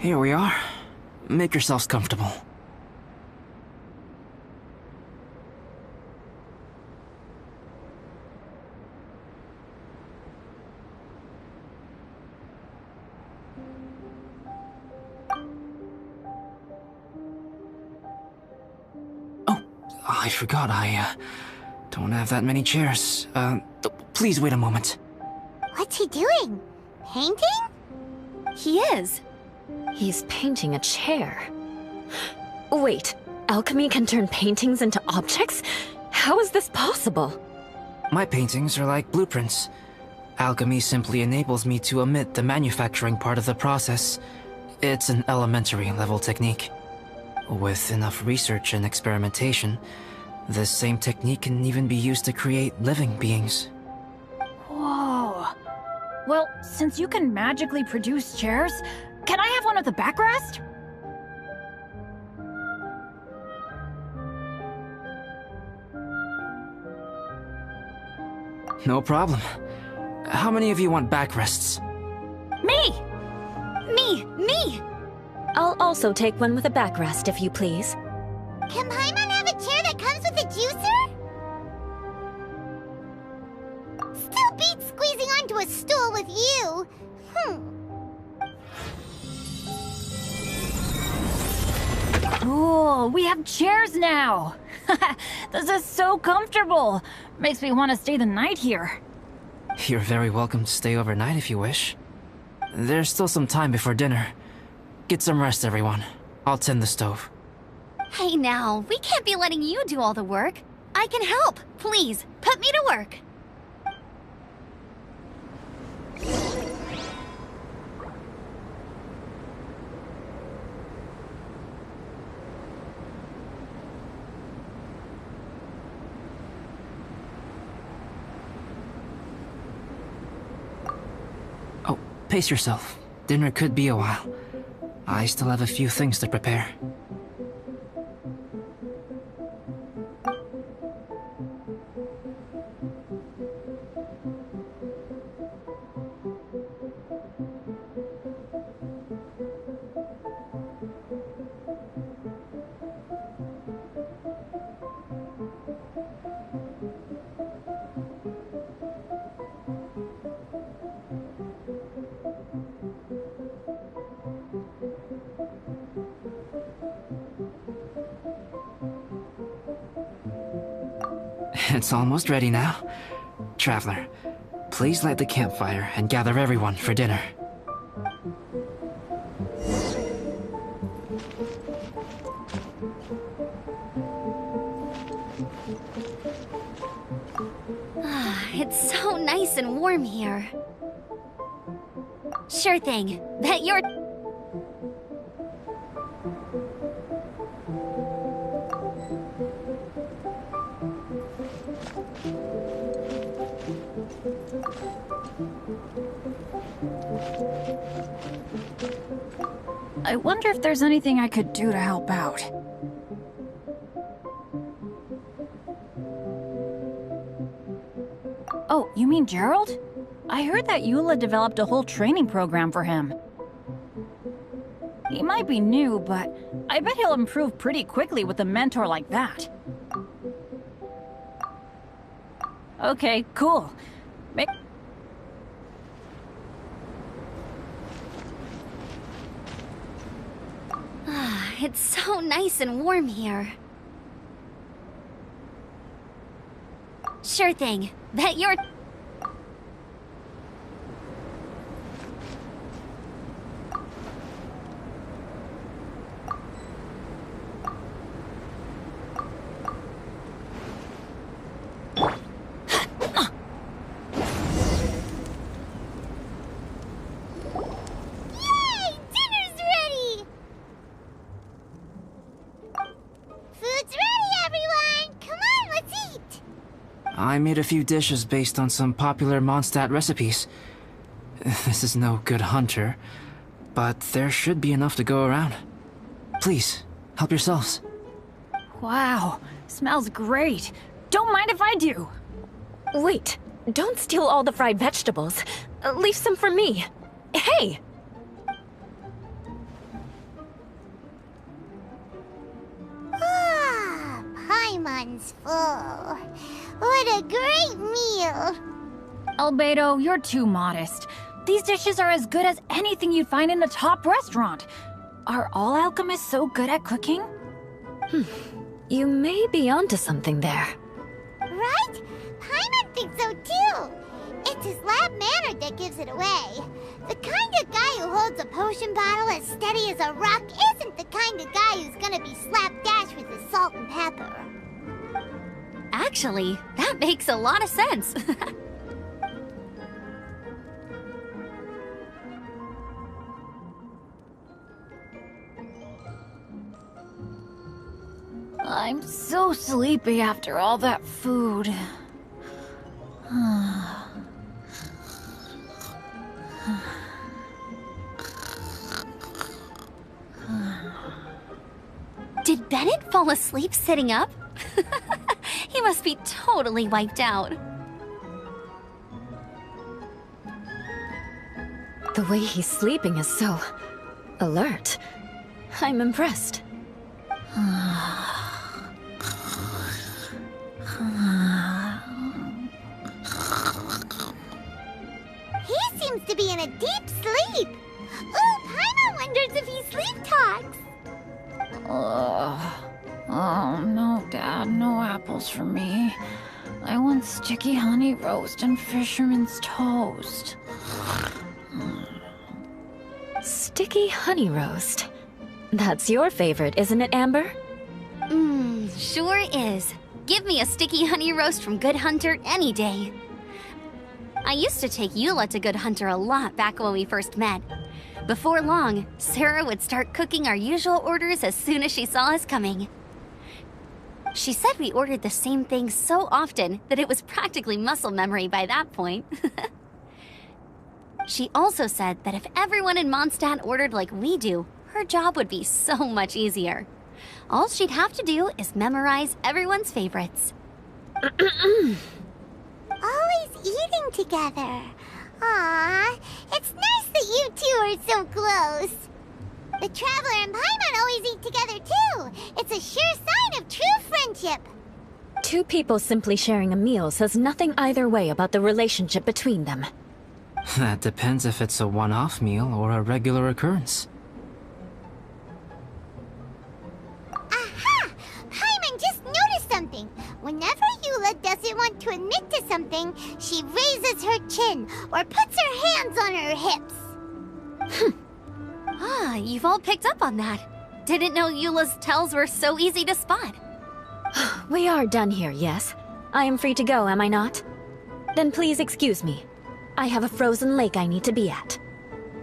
Here we are. Make yourselves comfortable. I forgot I don't have that many chairs. Please wait a moment. What's he doing? Painting? He is. He's painting a chair. Wait, alchemy can turn paintings into objects? How is this possible? My paintings are like blueprints. Alchemy simply enables me to omit the manufacturing part of the process. It's an elementary level technique. With enough research and experimentation, this same technique can even be used to create living beings. Whoa. Well, since you can magically produce chairs, can I have one with a backrest? No problem. How many of you want backrests? Me! Me! I'll also take one with a backrest, if you please. Can Paimon have a chair that comes with a juicer? Still beats squeezing onto a stool with you. Cool, we have chairs now! This is so comfortable! Makes me want to stay the night here. You're very welcome to stay overnight if you wish. There's still some time before dinner. Get some rest, everyone. I'll tend the stove. Hey now, we can't be letting you do all the work. I can help. Please, put me to work. Oh, pace yourself. Dinner could be a while. I still have a few things to prepare. It's almost ready now. Traveler, please light the campfire and gather everyone for dinner. It's so nice and warm here. Sure thing. Bet you're... I wonder if there's anything I could do to help out. Oh, you mean Gerald? I heard that Eula developed a whole training program for him. He might be new, but I bet he'll improve pretty quickly with a mentor like that. Okay, cool. It's so nice and warm here. Sure thing. Bet you're... I made a few dishes based on some popular Mondstadt recipes. This is no good hunter, but there should be enough to go around. Please, help yourselves. Wow, smells great. Don't mind if I do. Wait, don't steal all the fried vegetables. Leave some for me. Hey! Ah, Paimon's full. What a great meal! Albedo, you're too modest. These dishes are as good as anything you'd find in a top restaurant. Are all alchemists so good at cooking? You may be onto something there. Right? Paimon thinks so too. It's his lab manner that gives it away. The kind of guy who holds a potion bottle as steady as a rock isn't the kind of guy who's gonna be slapdash with his salt and pepper. Actually, that makes a lot of sense. I'm so sleepy after all that food. Did Bennett fall asleep sitting up? He must be totally wiped out. The way he's sleeping is so alert. I'm impressed. He seems to be in a deep sleep. Ooh, Paimon wonders if he sleep talks. Oh, no, Dad, no apples for me. I want sticky honey roast and fisherman's toast. Sticky honey roast. That's your favorite, isn't it, Amber? Sure is. Give me a sticky honey roast from Good Hunter any day. I used to take Eula to Good Hunter a lot back when we first met. Before long, Sarah would start cooking our usual orders as soon as she saw us coming. She said we ordered the same thing so often that it was practically muscle memory by that point. She also said that if everyone in Mondstadt ordered like we do, her job would be so much easier. All she'd have to do is memorize everyone's favorites. Always eating together. Aww, it's nice that you two are so close. The Traveler and Paimon always eat together too. It's a sure sign of true friendship. Two people simply sharing a meal says nothing either way about the relationship between them. That depends if it's a one-off meal or a regular occurrence. Aha! Paimon just noticed something. Whenever Eula doesn't want to admit to something, she raises her chin or puts her hands on her hips. Ah, you've all picked up on that. Didn't know Eula's tells were so easy to spot. We are done here, yes? I am free to go, am I not? Then please excuse me. I have a frozen lake I need to be at.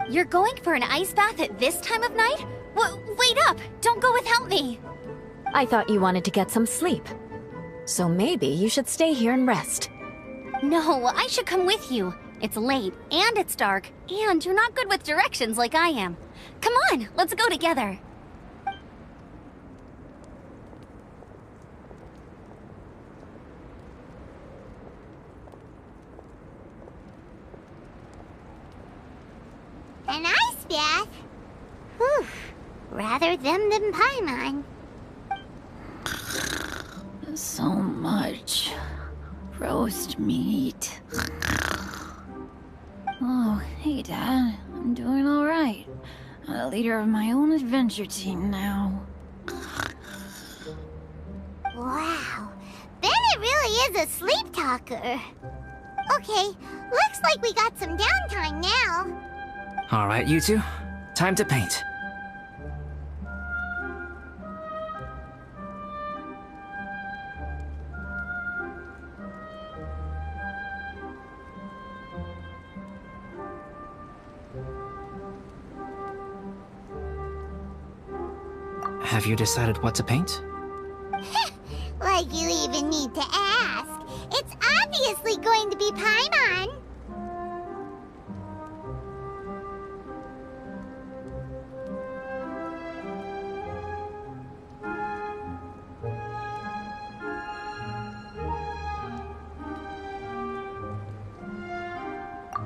You're going for an ice bath at this time of night? Wait up! Don't go without me! I thought you wanted to get some sleep. So maybe you should stay here and rest. No, I should come with you. It's late, and it's dark, and you're not good with directions like I am. Come on, let's go together. An ice bath? Whew. Rather them than Paimon. So much roast meat. Oh, hey, Dad. I'm doing all right. I'm the leader of my own adventure team now. Wow. Bennett really is a sleep talker. Okay, looks like we got some downtime now. Alright, you two. Time to paint. Have you decided what to paint? Like you even need to ask. It's obviously going to be Paimon.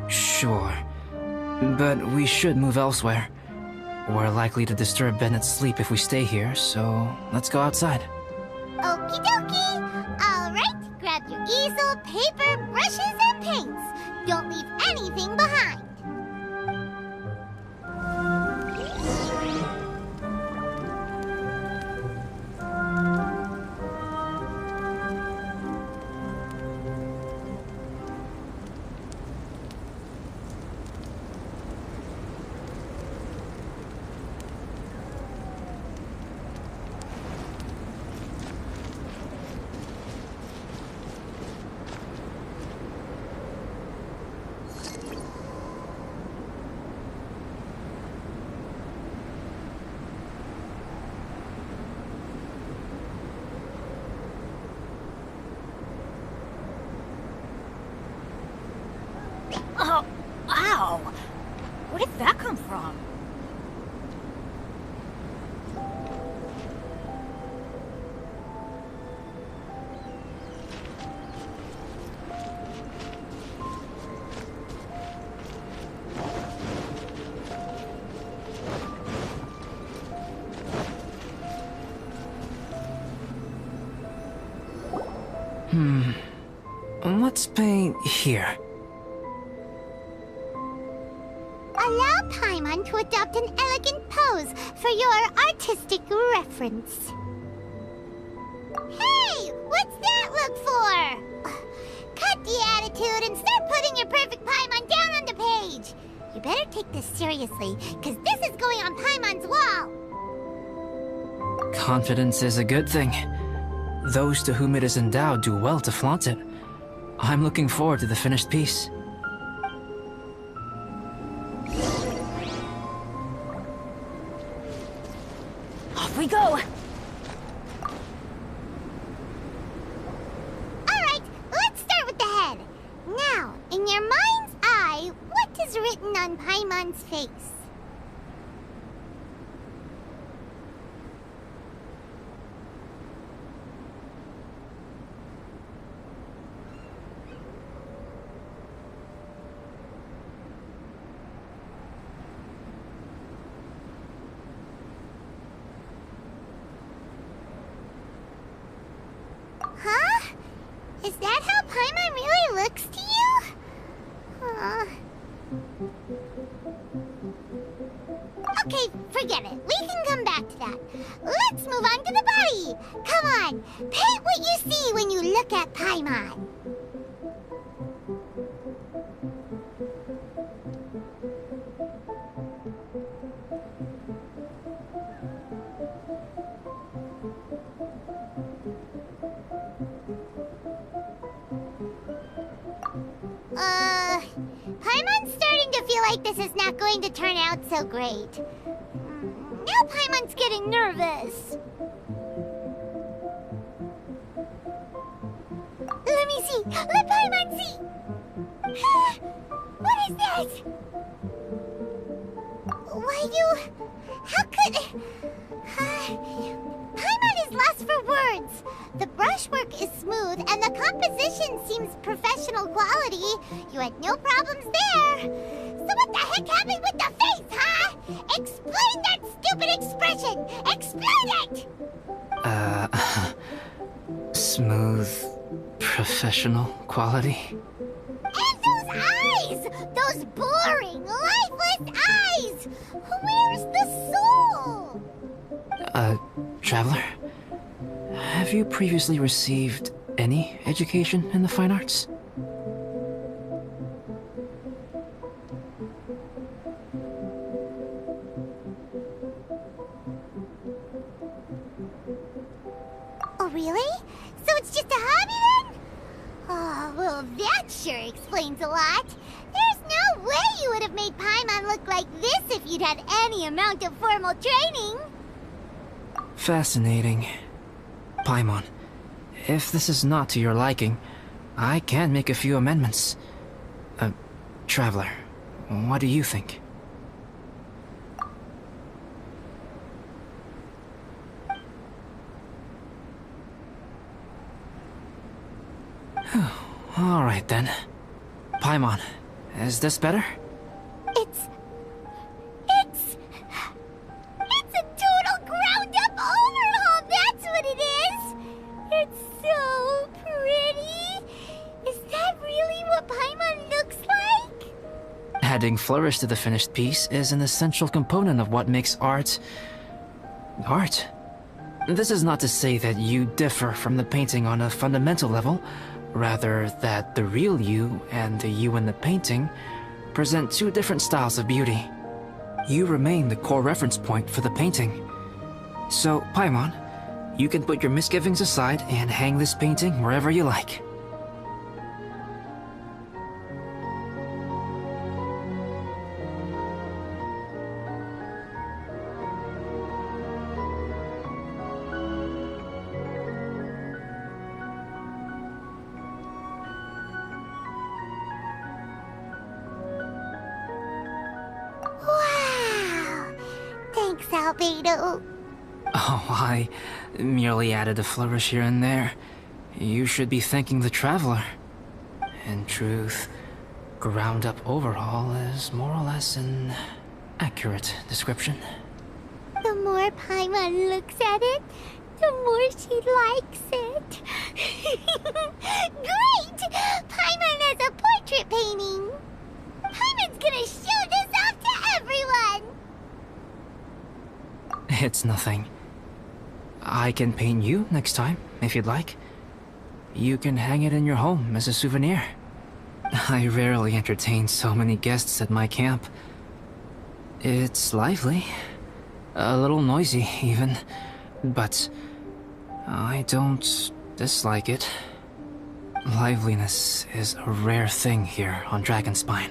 Sure. But we should move elsewhere. We're likely to disturb Bennett's sleep if we stay here, so let's go outside. Okie dokie. All right, grab your easel, paper, brushes, and paints. Don't leave anything behind. Wow! Where did that come from? Let's paint here. Allow Paimon to adopt an elegant pose for your artistic reference. Hey! What's that look for? Cut the attitude and start putting your perfect Paimon down on the page. You better take this seriously, because this is going on Paimon's wall. Confidence is a good thing. Those to whom it is endowed do well to flaunt it. I'm looking forward to the finished piece. Off we go! Alright, let's start with the head. Now, in your mind's eye, what is written on Paimon's face? Huh? Is that how Paimon really looks to you? Okay, forget it. We can come back to that. Let's move on to the body. Come on, paint what you see when you look at Paimon. Paimon's starting to feel like this is not going to turn out so great. Now Paimon's getting nervous. Let me see. Let Paimon see. What is that? Why how could... Paimon is lost for words. The brushwork is smooth and the composition seems professional quality. You had no problems there. So what the heck happened with the face, huh? Explain that stupid expression! Explain it! Smooth, professional quality? And those eyes! Those boring, lifeless eyes! Where's the soul? Traveler? Have you previously received any education in the fine arts? Oh, really? So it's just a hobby then? Oh, well, that sure explains a lot. There's no way you would have made Paimon look like this if you'd had any amount of formal training. Fascinating. Paimon, if this is not to your liking, I can make a few amendments. Traveler, what do you think? All right then. Paimon, is this better? It's a total ground-up overhaul, that's what it is! It's so pretty! Is that really what Paimon looks like? Adding flourish to the finished piece is an essential component of what makes art... art. This is not to say that you differ from the painting on a fundamental level, rather that the real you and the you in the painting present two different styles of beauty. You remain the core reference point for the painting. So, Paimon, you can put your misgivings aside and hang this painting wherever you like. Albedo. Oh, I merely added a flourish here and there. You should be thanking the Traveler. In truth, ground-up overhaul is more or less an accurate description. The more Paimon looks at it, the more she likes it. Great! Paimon has a portrait painting. Paimon's gonna show this off to everyone. It's nothing. I can paint you next time, if you'd like. You can hang it in your home as a souvenir. I rarely entertain so many guests at my camp. It's lively. A little noisy, even. But I don't dislike it. Liveliness is a rare thing here on Dragonspine.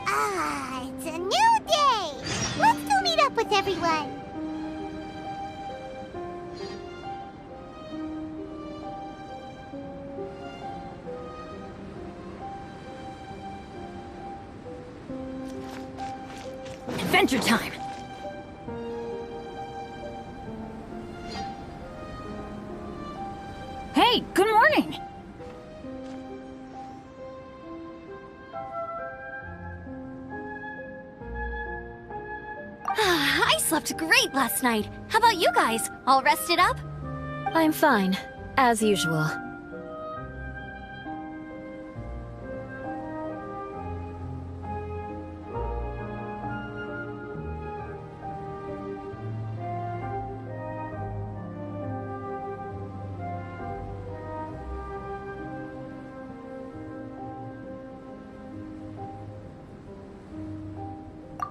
Ah, it's a new day! Let's go meet up with everyone. Adventure time! Hey, good morning! I slept great last night. How about you guys? All rested up? I'm fine, as usual.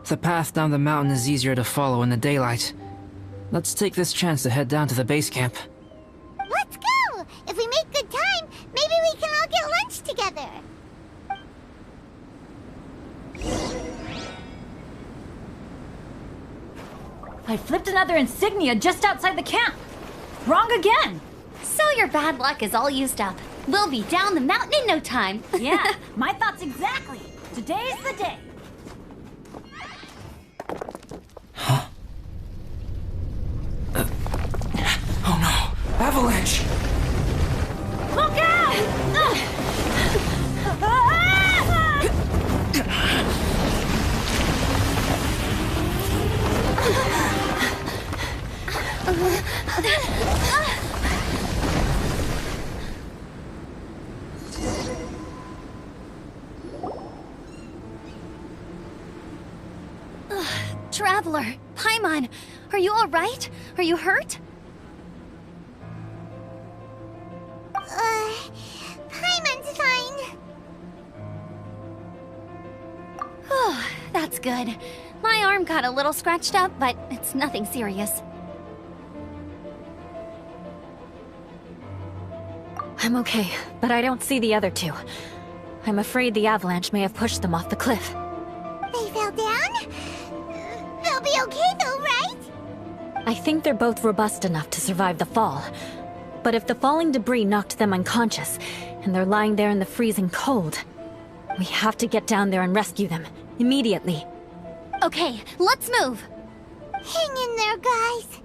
The path down the mountain is easier to follow in the daylight. Let's take this chance to head down to the base camp. Let's go! If we make good time, maybe we can all get lunch together. I flipped another insignia just outside the camp. Wrong again! So your bad luck is all used up. We'll be down the mountain in no time. Yeah, my thoughts exactly. Today's the day. Oh no! Avalanche! Look out! Traveler, Paimon, are you all right? Are you hurt? Paimon's fine. Oh, that's good. My arm got a little scratched up, but it's nothing serious. I'm okay, but I don't see the other two. I'm afraid the avalanche may have pushed them off the cliff. They fell down? They'll be okay though, right? I think they're both robust enough to survive the fall. But if the falling debris knocked them unconscious, and they're lying there in the freezing cold, we have to get down there and rescue them, immediately. Okay, let's move. Hang in there, guys.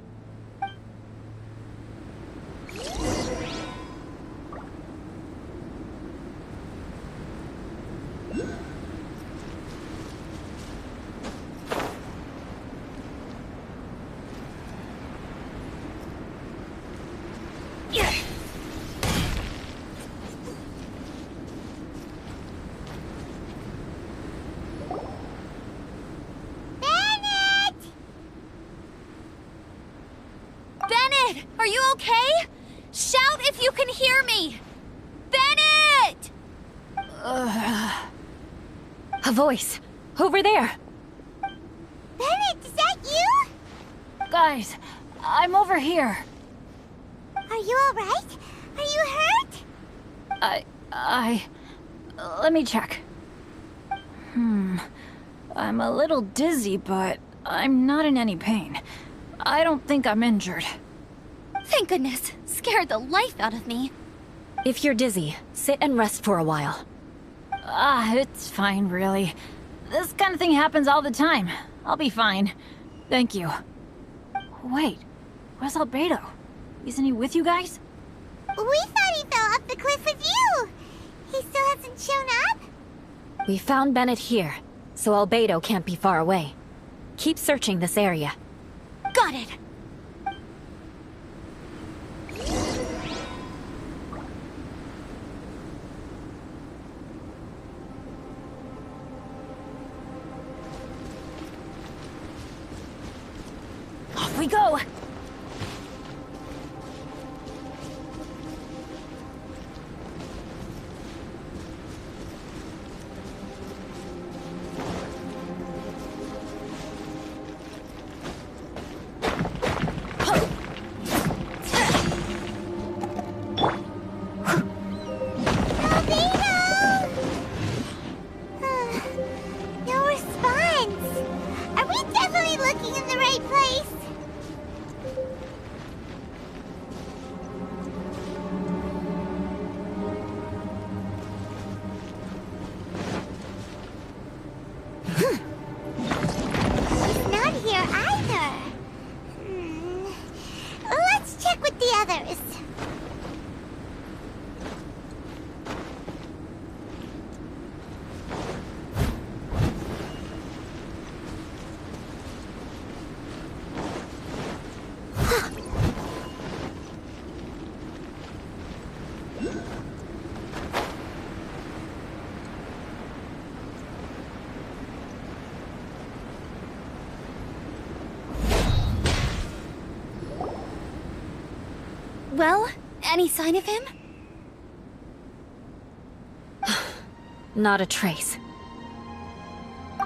Bennett, are you okay? Shout if you can hear me! Bennett! A voice! Over there! Bennett, is that you? Guys, I'm over here. Are you alright? Are you hurt? Let me check. I'm a little dizzy, but I'm not in any pain. I don't think I'm injured. Thank goodness. Scared the life out of me. If you're dizzy, sit and rest for a while. It's fine, really. This kind of thing happens all the time. I'll be fine. Thank you. Wait, where's Albedo? Isn't he with you guys? We thought he fell off the cliff with you. He still hasn't shown up? We found Bennett here, so Albedo can't be far away. Keep searching this area. Got it! Off we go! No response. Are we definitely looking in the right place? He's not here either. Let's check with the others. Well, any sign of him? Not a trace.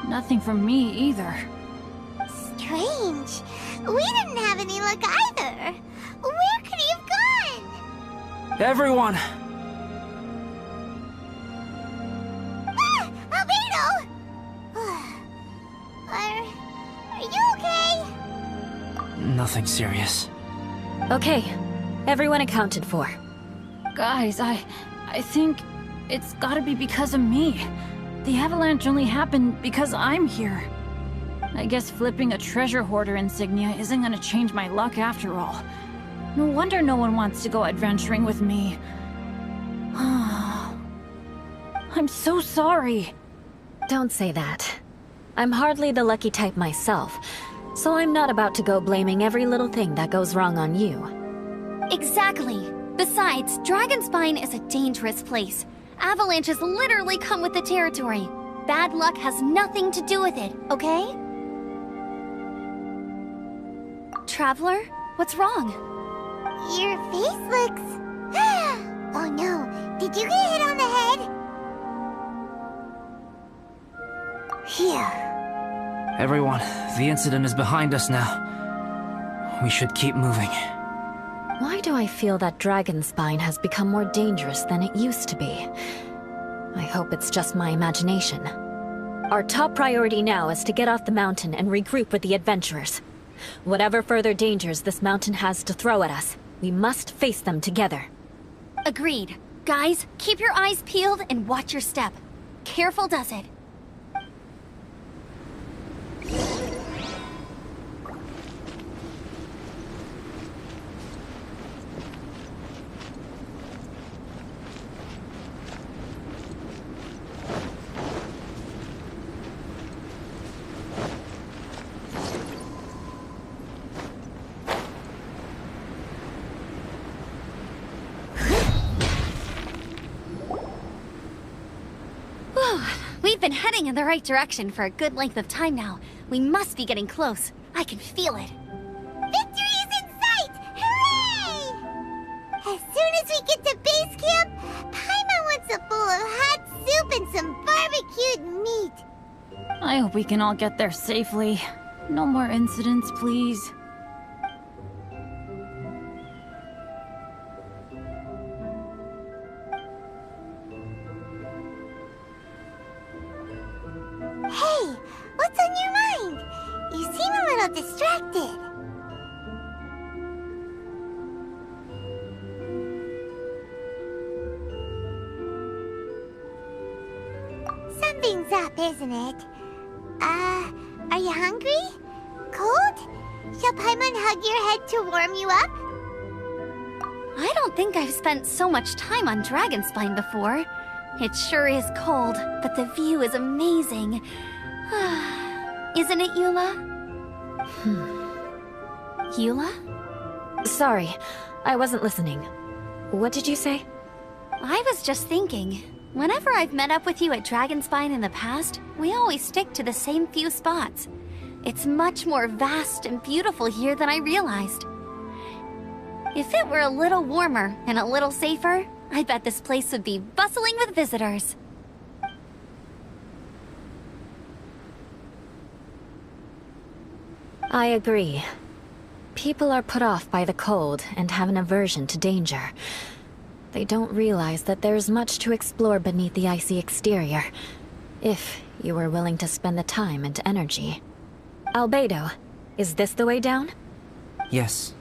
Nothing from me either. Strange. We didn't have any luck either. Where could he have gone? Everyone! Ah! Albedo! Are you okay? Nothing serious. Okay, everyone accounted for. Guys, I think it's gotta be because of me. The avalanche only happened because I'm here. I guess flipping a treasure hoarder insignia isn't gonna change my luck after all. No wonder no one wants to go adventuring with me. I'm so sorry. Don't say that. I'm hardly the lucky type myself, so I'm not about to go blaming every little thing that goes wrong on you. Exactly. Besides, Dragonspine is a dangerous place. Avalanches literally come with the territory. Bad luck has nothing to do with it, okay? Traveler, what's wrong? Your face looks... Oh no, did you get hit on the head? Phew. Everyone, the incident is behind us now. We should keep moving. Why do I feel that Dragonspine has become more dangerous than it used to be? I hope it's just my imagination. Our top priority now is to get off the mountain and regroup with the adventurers. Whatever further dangers this mountain has to throw at us, we must face them together. Agreed. Guys, keep your eyes peeled and watch your step. Careful does it. We've been heading in the right direction for a good length of time now. We must be getting close. I can feel it. Victory is in sight! Hooray! As soon as we get to base camp, Paimon wants a bowl of hot soup and some barbecued meat. I hope we can all get there safely. No more incidents, please. Hey, what's on your mind? You seem a little distracted. Something's up, isn't it? Are you hungry? Cold? Shall Paimon hug your head to warm you up? I don't think I've spent so much time on Dragonspine before. It sure is cold, but the view is amazing. Isn't it, Eula? Eula? Sorry, I wasn't listening. What did you say? I was just thinking, whenever I've met up with you at Dragonspine in the past, we always stick to the same few spots. It's much more vast and beautiful here than I realized. If it were a little warmer and a little safer, I bet this place would be bustling with visitors. I agree. People are put off by the cold and have an aversion to danger. They don't realize that there's much to explore beneath the icy exterior, if you were willing to spend the time and energy. Albedo, is this the way down? Yes.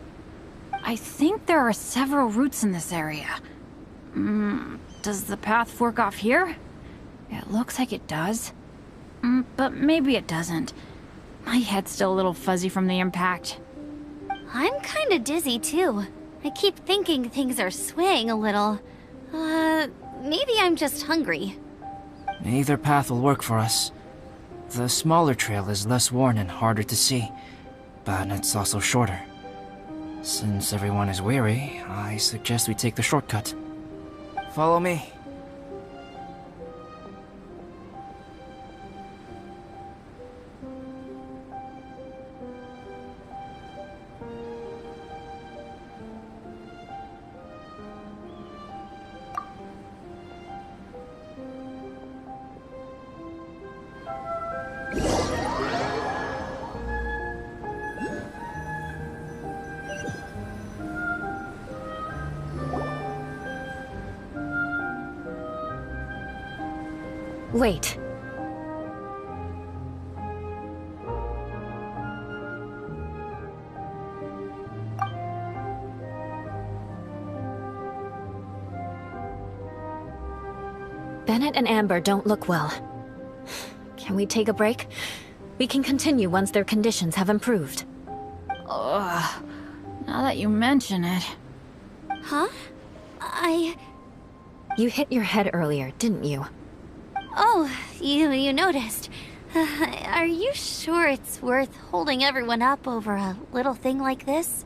I think there are several routes in this area. Does the path fork off here? It looks like it does. But maybe it doesn't. My head's still a little fuzzy from the impact. I'm kinda dizzy too. I keep thinking things are swaying a little. Maybe I'm just hungry. Either path will work for us. The smaller trail is less worn and harder to see, but it's also shorter. Since everyone is weary, I suggest we take the shortcut. Follow me. Wait. Bennett and Amber don't look well. Can we take a break? We can continue once their conditions have improved. Ugh. Now that you mention it. Huh? You hit your head earlier, didn't you? Oh, you noticed. Are you sure it's worth holding everyone up over a little thing like this?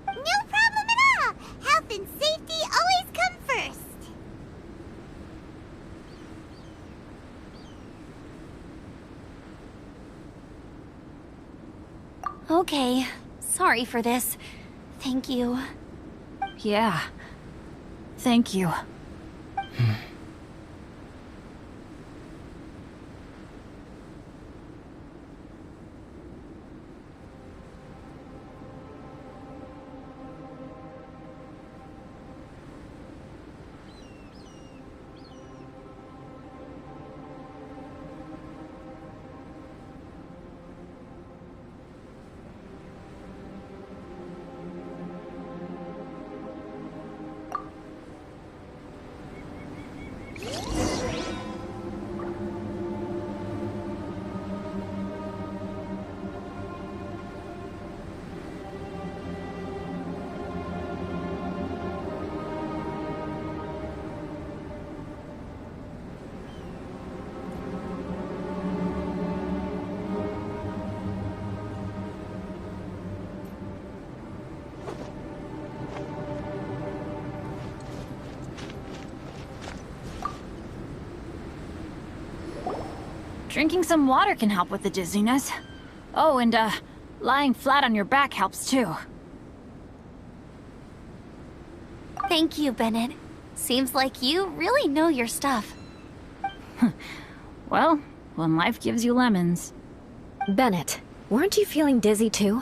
No problem at all! Health and safety always come first! Okay, sorry for this. Thank you. Yeah. Thank you. Drinking some water can help with the dizziness. Oh, and lying flat on your back helps too. Thank you, Bennett. Seems like you really know your stuff. Well, when life gives you lemons. Bennett, weren't you feeling dizzy too?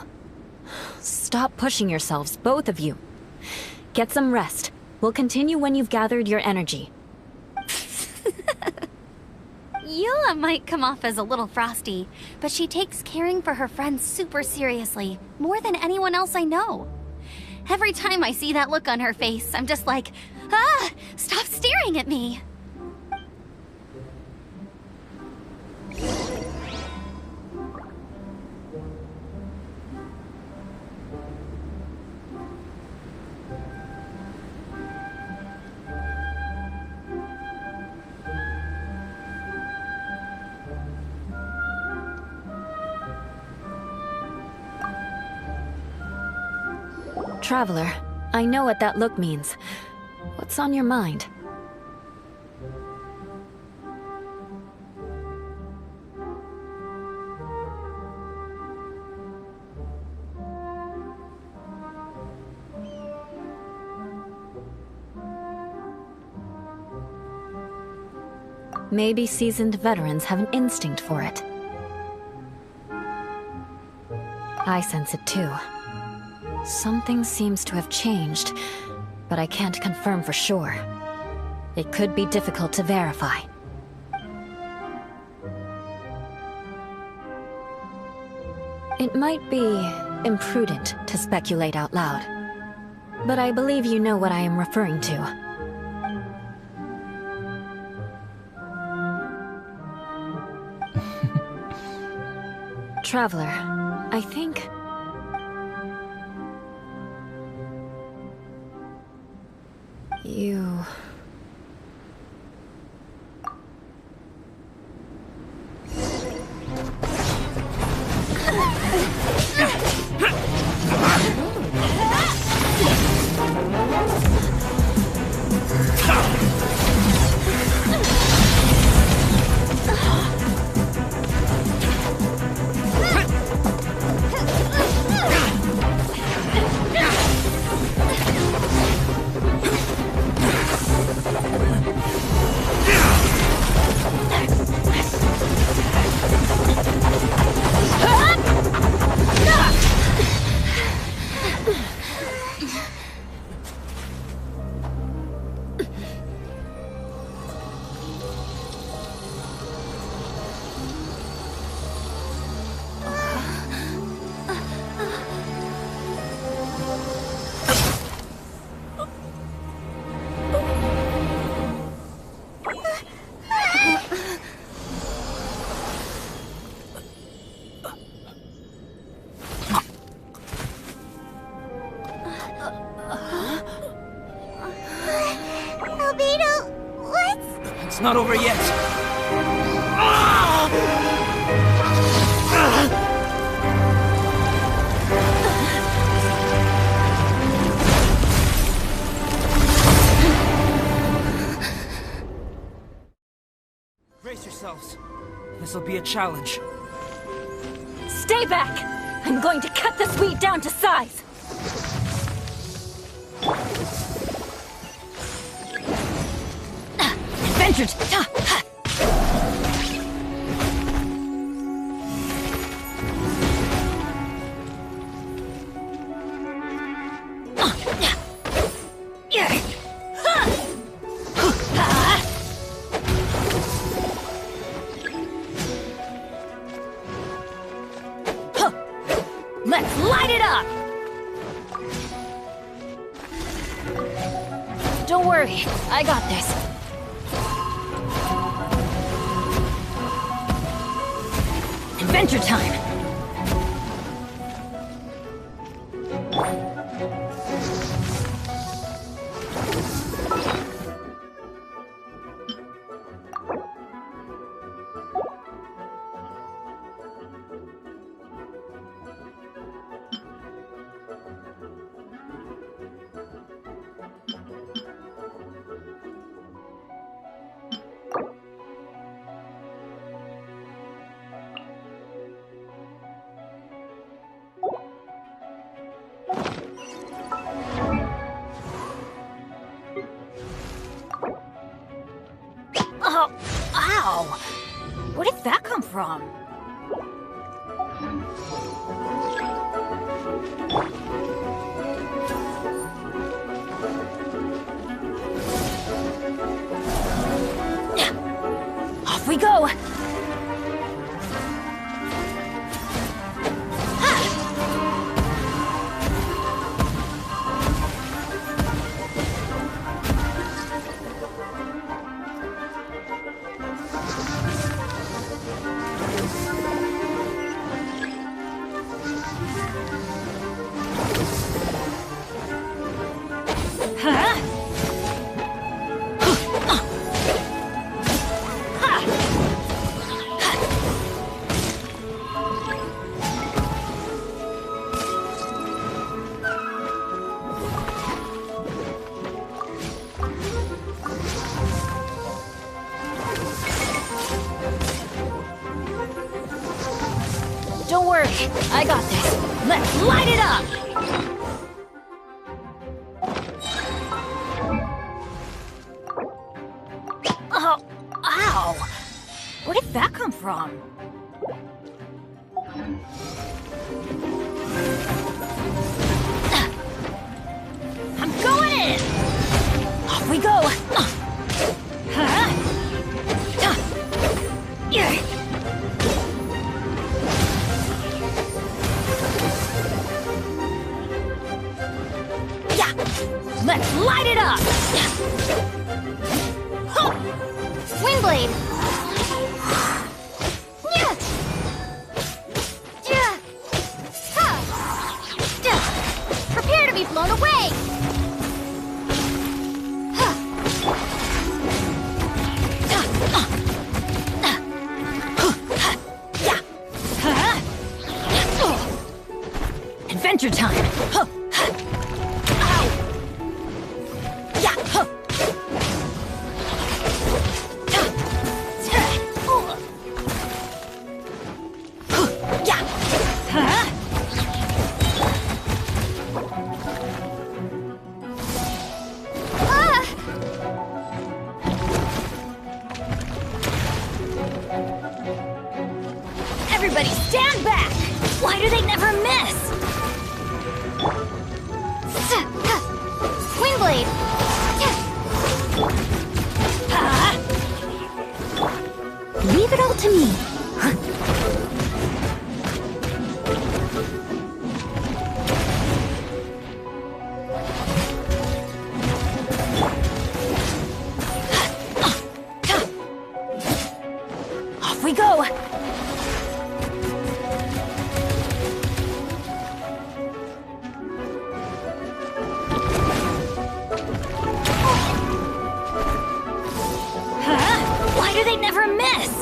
Stop pushing yourselves, both of you. Get some rest. We'll continue when you've gathered your energy. Eula might come off as a little frosty, but she takes caring for her friends super seriously, more than anyone else I know. Every time I see that look on her face, I'm just like, ah, stop staring at me. Traveler, I know what that look means. What's on your mind? Maybe seasoned veterans have an instinct for it. I sense it too. Something seems to have changed, but I can't confirm for sure. It could be difficult to verify. It might be imprudent to speculate out loud, but I believe you know what I am referring to. Traveler, I think... you... It's not over yet. Brace yourselves. This'll be a challenge. Stay back! I'm going to cut this weed down to size! Adventure! Let's light it up! Don't worry, I got this. Adventure time! Oh, ow! Where did that come from? Off we go! worry. I got this. Let's light it up! Oh, ow! Where did that come from? I'm going in! Off we go! Let's light it up! Windblade! Prepare to be blown away! Adventure time! Everybody stand back! Why do they never miss? Windblade! Leave it all to me. Off we go! Why do they never miss?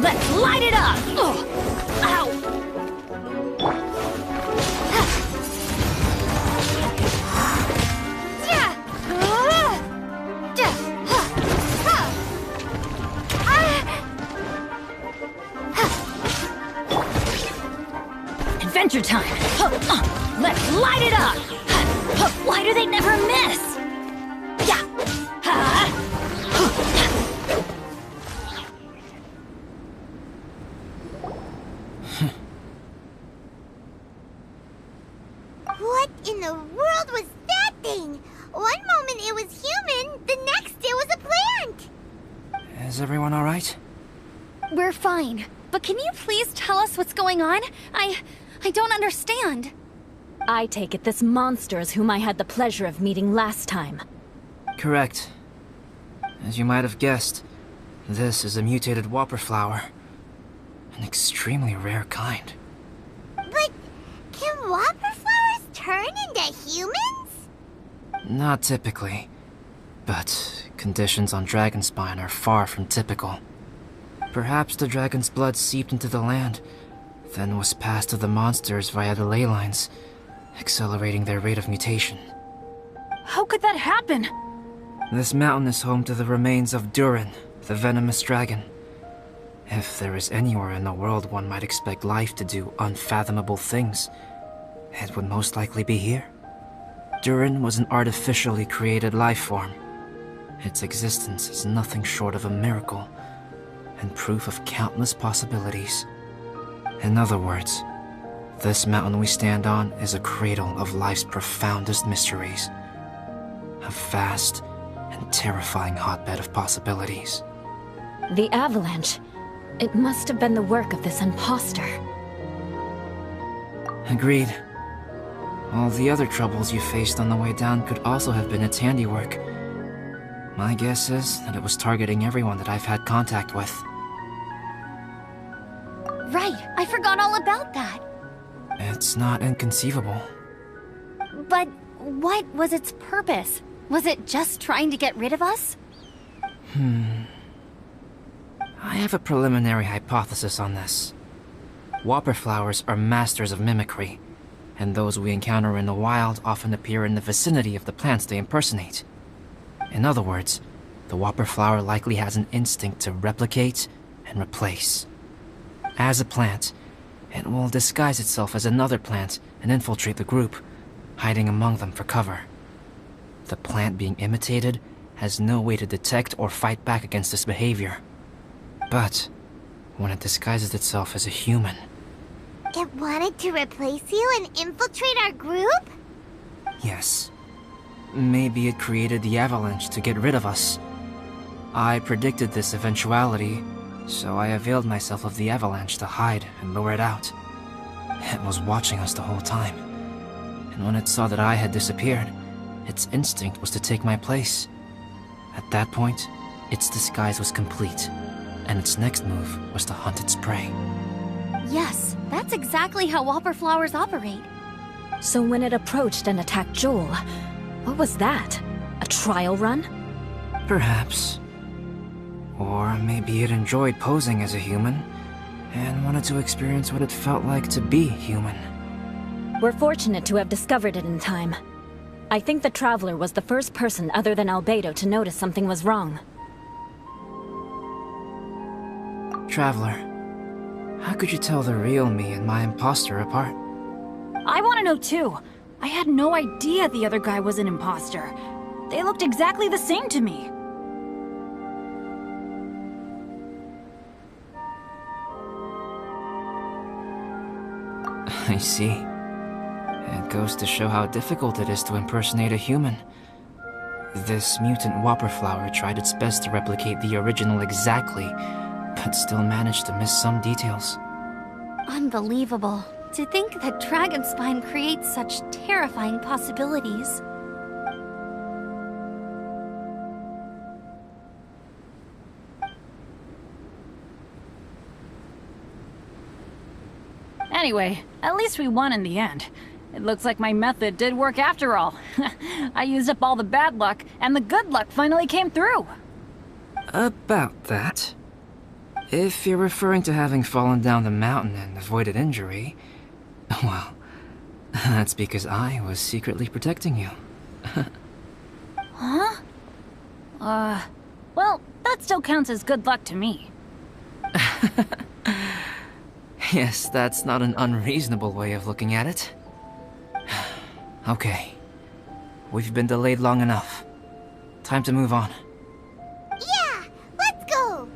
Let's light it up! Ow! Adventure time! Let's light it up! Why do they never miss? What in the world was that thing? One moment it was human, the next it was a plant! Is everyone alright? We're fine. But can you please tell us what's going on? I don't understand. I take it this monster is whom I had the pleasure of meeting last time. Correct. As you might have guessed, this is a mutated whopper flower. An extremely rare kind. But can whopper flowers turn into humans? Not typically, but conditions on Dragonspine are far from typical. Perhaps the dragon's blood seeped into the land, then was passed to the monsters via the ley lines, accelerating their rate of mutation. How could that happen? This mountain is home to the remains of Durin, the venomous dragon. If there is anywhere in the world one might expect life to do unfathomable things, it would most likely be here. Durin was an artificially created life form. Its existence is nothing short of a miracle, and proof of countless possibilities. In other words, this mountain we stand on is a cradle of life's profoundest mysteries. A vast and terrifying hotbed of possibilities. The avalanche. It must have been the work of this imposter. Agreed. All the other troubles you faced on the way down could also have been its handiwork. My guess is that it was targeting everyone that I've had contact with. Right, I forgot all about that. It's not inconceivable. But what was its purpose? Was it just trying to get rid of us? I have a preliminary hypothesis on this. Whopper flowers are masters of mimicry, and those we encounter in the wild often appear in the vicinity of the plants they impersonate. In other words, the whopper flower likely has an instinct to replicate and replace. As a plant, it will disguise itself as another plant and infiltrate the group, hiding among them for cover. The plant being imitated has no way to detect or fight back against this behavior. But when it disguises itself as a human... It wanted to replace you and infiltrate our group? Yes. Maybe it created the avalanche to get rid of us. I predicted this eventuality, so I availed myself of the avalanche to hide and lure it out. It was watching us the whole time, and when it saw that I had disappeared, its instinct was to take my place. At that point, its disguise was complete, and its next move was to hunt its prey. Yes, that's exactly how whopper flowers operate. So when it approached and attacked Joel, what was that? A trial run? Perhaps. Or maybe it enjoyed posing as a human, and wanted to experience what it felt like to be human. We're fortunate to have discovered it in time. I think the Traveler was the first person other than Albedo to notice something was wrong. Traveler, how could you tell the real me and my imposter apart? I want to know too. I had no idea the other guy was an imposter. They looked exactly the same to me. I see. It goes to show how difficult it is to impersonate a human. This mutant whopper flower tried its best to replicate the original exactly, but still managed to miss some details. Unbelievable. To think that Dragonspine creates such terrifying possibilities. Anyway, at least we won in the end. It looks like my method did work after all. I used up all the bad luck, and the good luck finally came through. About that. If you're referring to having fallen down the mountain and avoided injury, well, that's because I was secretly protecting you. Huh? Well, that still counts as good luck to me. Yes, that's not an unreasonable way of looking at it. Okay. We've been delayed long enough. Time to move on. Yeah, let's go!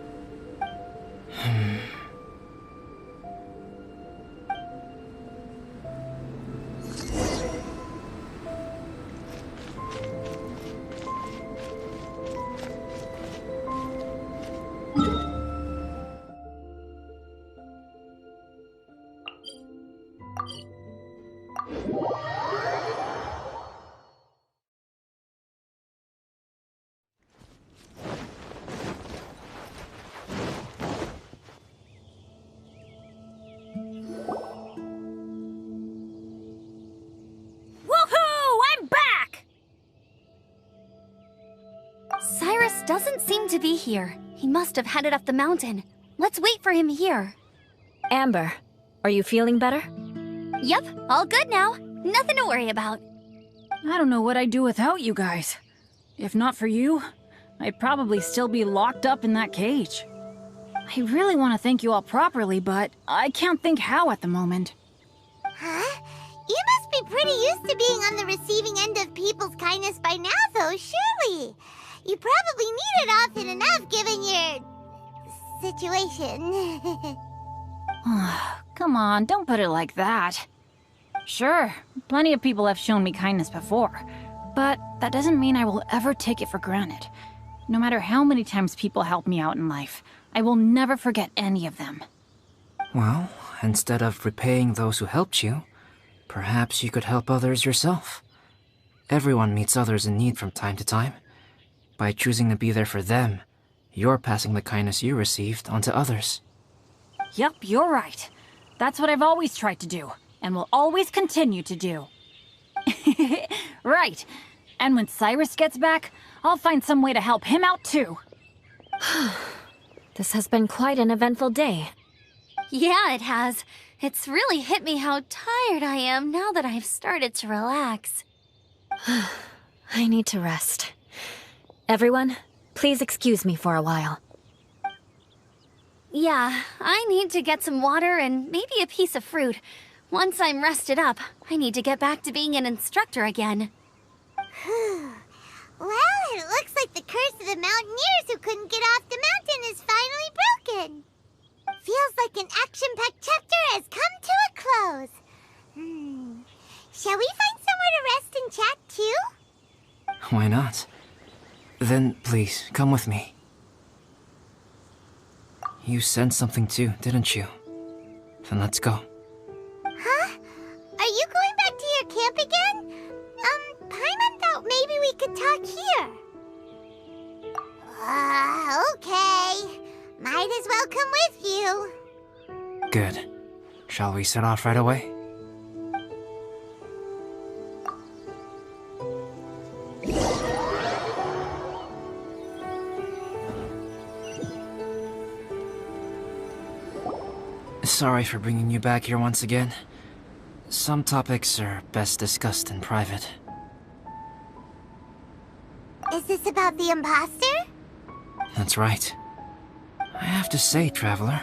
Cyrus doesn't seem to be here. He must have headed up the mountain. Let's wait for him here. Amber, are you feeling better? Yep, all good now. Nothing to worry about. I don't know what I'd do without you guys. If not for you, I'd probably still be locked up in that cage. I really want to thank you all properly, but I can't think how at the moment. Huh? You must be pretty used to being on the receiving end of people's kindness by now, though, surely. You probably need it often enough, given your... situation. Come on, don't put it like that. Sure, plenty of people have shown me kindness before, but that doesn't mean I will ever take it for granted. No matter how many times people help me out in life, I will never forget any of them. Well, instead of repaying those who helped you, perhaps you could help others yourself. Everyone meets others in need from time to time. By choosing to be there for them, you're passing the kindness you received onto others. Yep, you're right. That's what I've always tried to do, and will always continue to do. Right. And when Cyrus gets back, I'll find some way to help him out too. This has been quite an eventful day. Yeah, it has. It's really hit me how tired I am now that I've started to relax. I need to rest. Everyone, please excuse me for a while. Yeah, I need to get some water and maybe a piece of fruit. Once I'm rested up, I need to get back to being an instructor again. Well, it looks like the curse of the mountaineers who couldn't get off the mountain is finally broken. Feels like an action-packed chapter has come to a close. Shall we find somewhere to rest and chat too? Why not? Then, please, come with me. You sensed something too, didn't you? Then let's go. Huh? Are you going back to your camp again? Paimon thought maybe we could talk here. Okay. Might as well come with you. Good. Shall we set off right away? Sorry for bringing you back here once again. Some topics are best discussed in private. Is this about the imposter? That's right. I have to say, Traveler,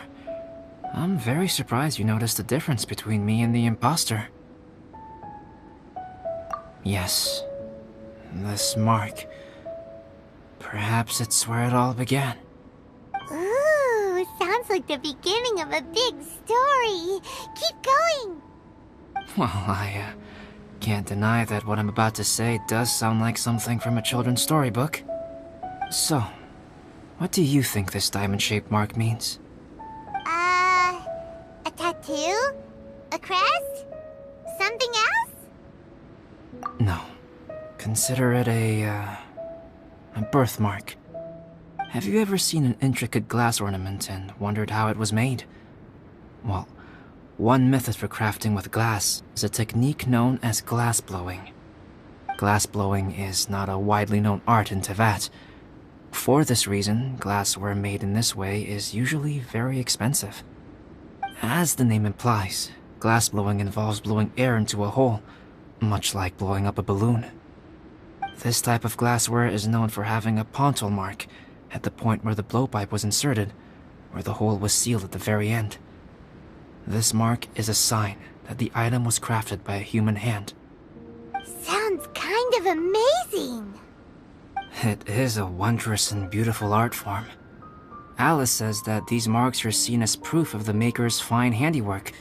I'm very surprised you noticed the difference between me and the imposter. Yes, this mark. Perhaps it's where it all began. Ooh, sounds like the beginning of a big story. Keep going. Well, I can't deny that what I'm about to say does sound like something from a children's storybook. So, what do you think this diamond-shaped mark means? A tattoo? A crest? Something else? No. Consider it a birthmark. Have you ever seen an intricate glass ornament and wondered how it was made? Well, one method for crafting with glass is a technique known as glassblowing. Glassblowing is not a widely known art in Teyvat. For this reason, glassware made in this way is usually very expensive. As the name implies, glassblowing involves blowing air into a hole, much like blowing up a balloon. This type of glassware is known for having a pontal mark at the point where the blowpipe was inserted, where the hole was sealed at the very end. This mark is a sign that the item was crafted by a human hand. Sounds kind of amazing. It is a wondrous and beautiful art form. Alice says that these marks are seen as proof of the maker's fine handiwork,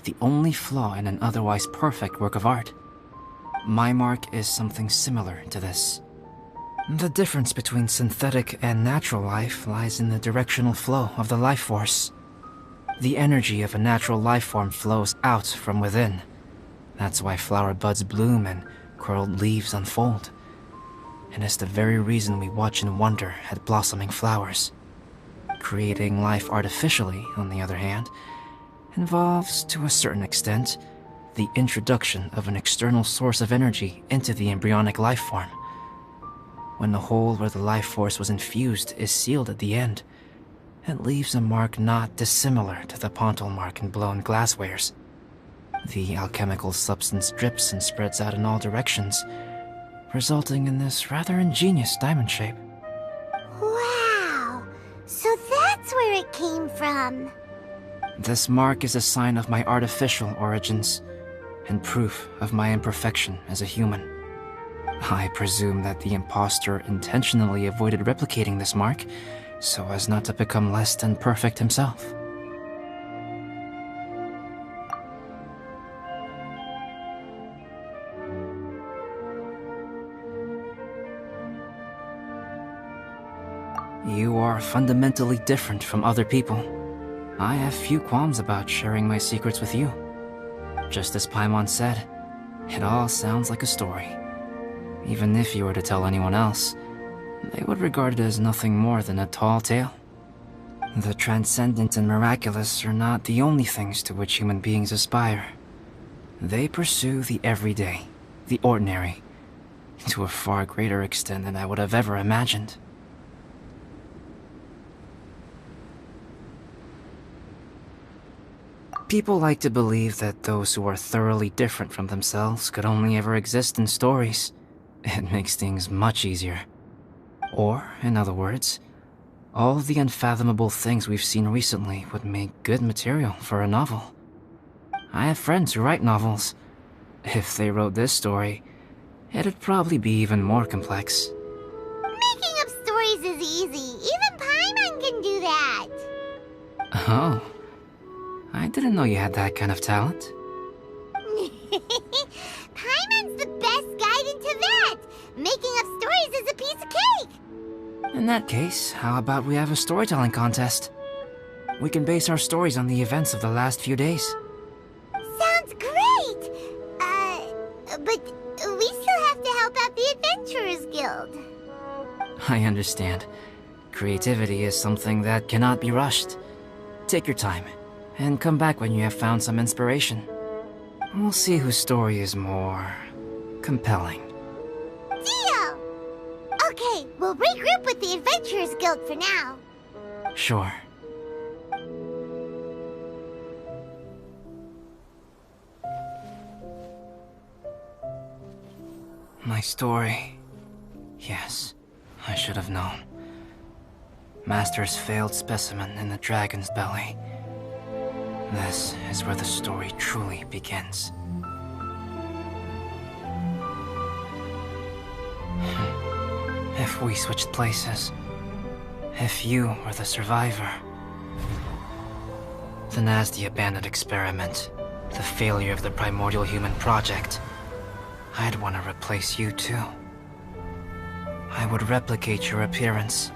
the only flaw in an otherwise perfect work of art. My mark is something similar to this. The difference between synthetic and natural life lies in the directional flow of the life force. The energy of a natural life form flows out from within. That's why flower buds bloom and curled leaves unfold. And it's the very reason we watch and wonder at blossoming flowers. Creating life artificially, on the other hand, involves, to a certain extent, the introduction of an external source of energy into the embryonic life form. When the hole where the life force was infused is sealed at the end, it leaves a mark not dissimilar to the pontal mark in blown glasswares. The alchemical substance drips and spreads out in all directions, resulting in this rather ingenious diamond shape. Wow! So that's where it came from. This mark is a sign of my artificial origins, and proof of my imperfection as a human. I presume that the impostor intentionally avoided replicating this mark, so as not to become less than perfect himself. You are fundamentally different from other people. I have few qualms about sharing my secrets with you. Just as Paimon said, it all sounds like a story. Even if you were to tell anyone else, they would regard it as nothing more than a tall tale. The transcendent and miraculous are not the only things to which human beings aspire. They pursue the everyday, the ordinary, to a far greater extent than I would have ever imagined. People like to believe that those who are thoroughly different from themselves could only ever exist in stories. It makes things much easier. Or, in other words, All the unfathomable things we've seen recently would make good material for a novel. I have friends who write novels. If they wrote this story, it'd probably be even more complex. Making up stories is easy. Even Paimon can do that. Oh. I didn't know you had that kind of talent. Paimon's the best guide into that. Making up stories is a piece of cake. In that case, how about we have a storytelling contest? We can base our stories on the events of the last few days. Sounds great! But we still have to help out the Adventurers Guild. I understand. Creativity is something that cannot be rushed. Take your time, and come back when you have found some inspiration. We'll see whose story is more compelling. Deal! Okay, we'll regroup with the Adventurers Guild for now. Sure. My story. Yes, I should have known. Master's failed specimen in the dragon's belly. This is where the story truly begins. If we switched places, if you were the survivor, then as the abandoned experiment, the failure of the primordial human project, I'd want to replace you too. I would replicate your appearance,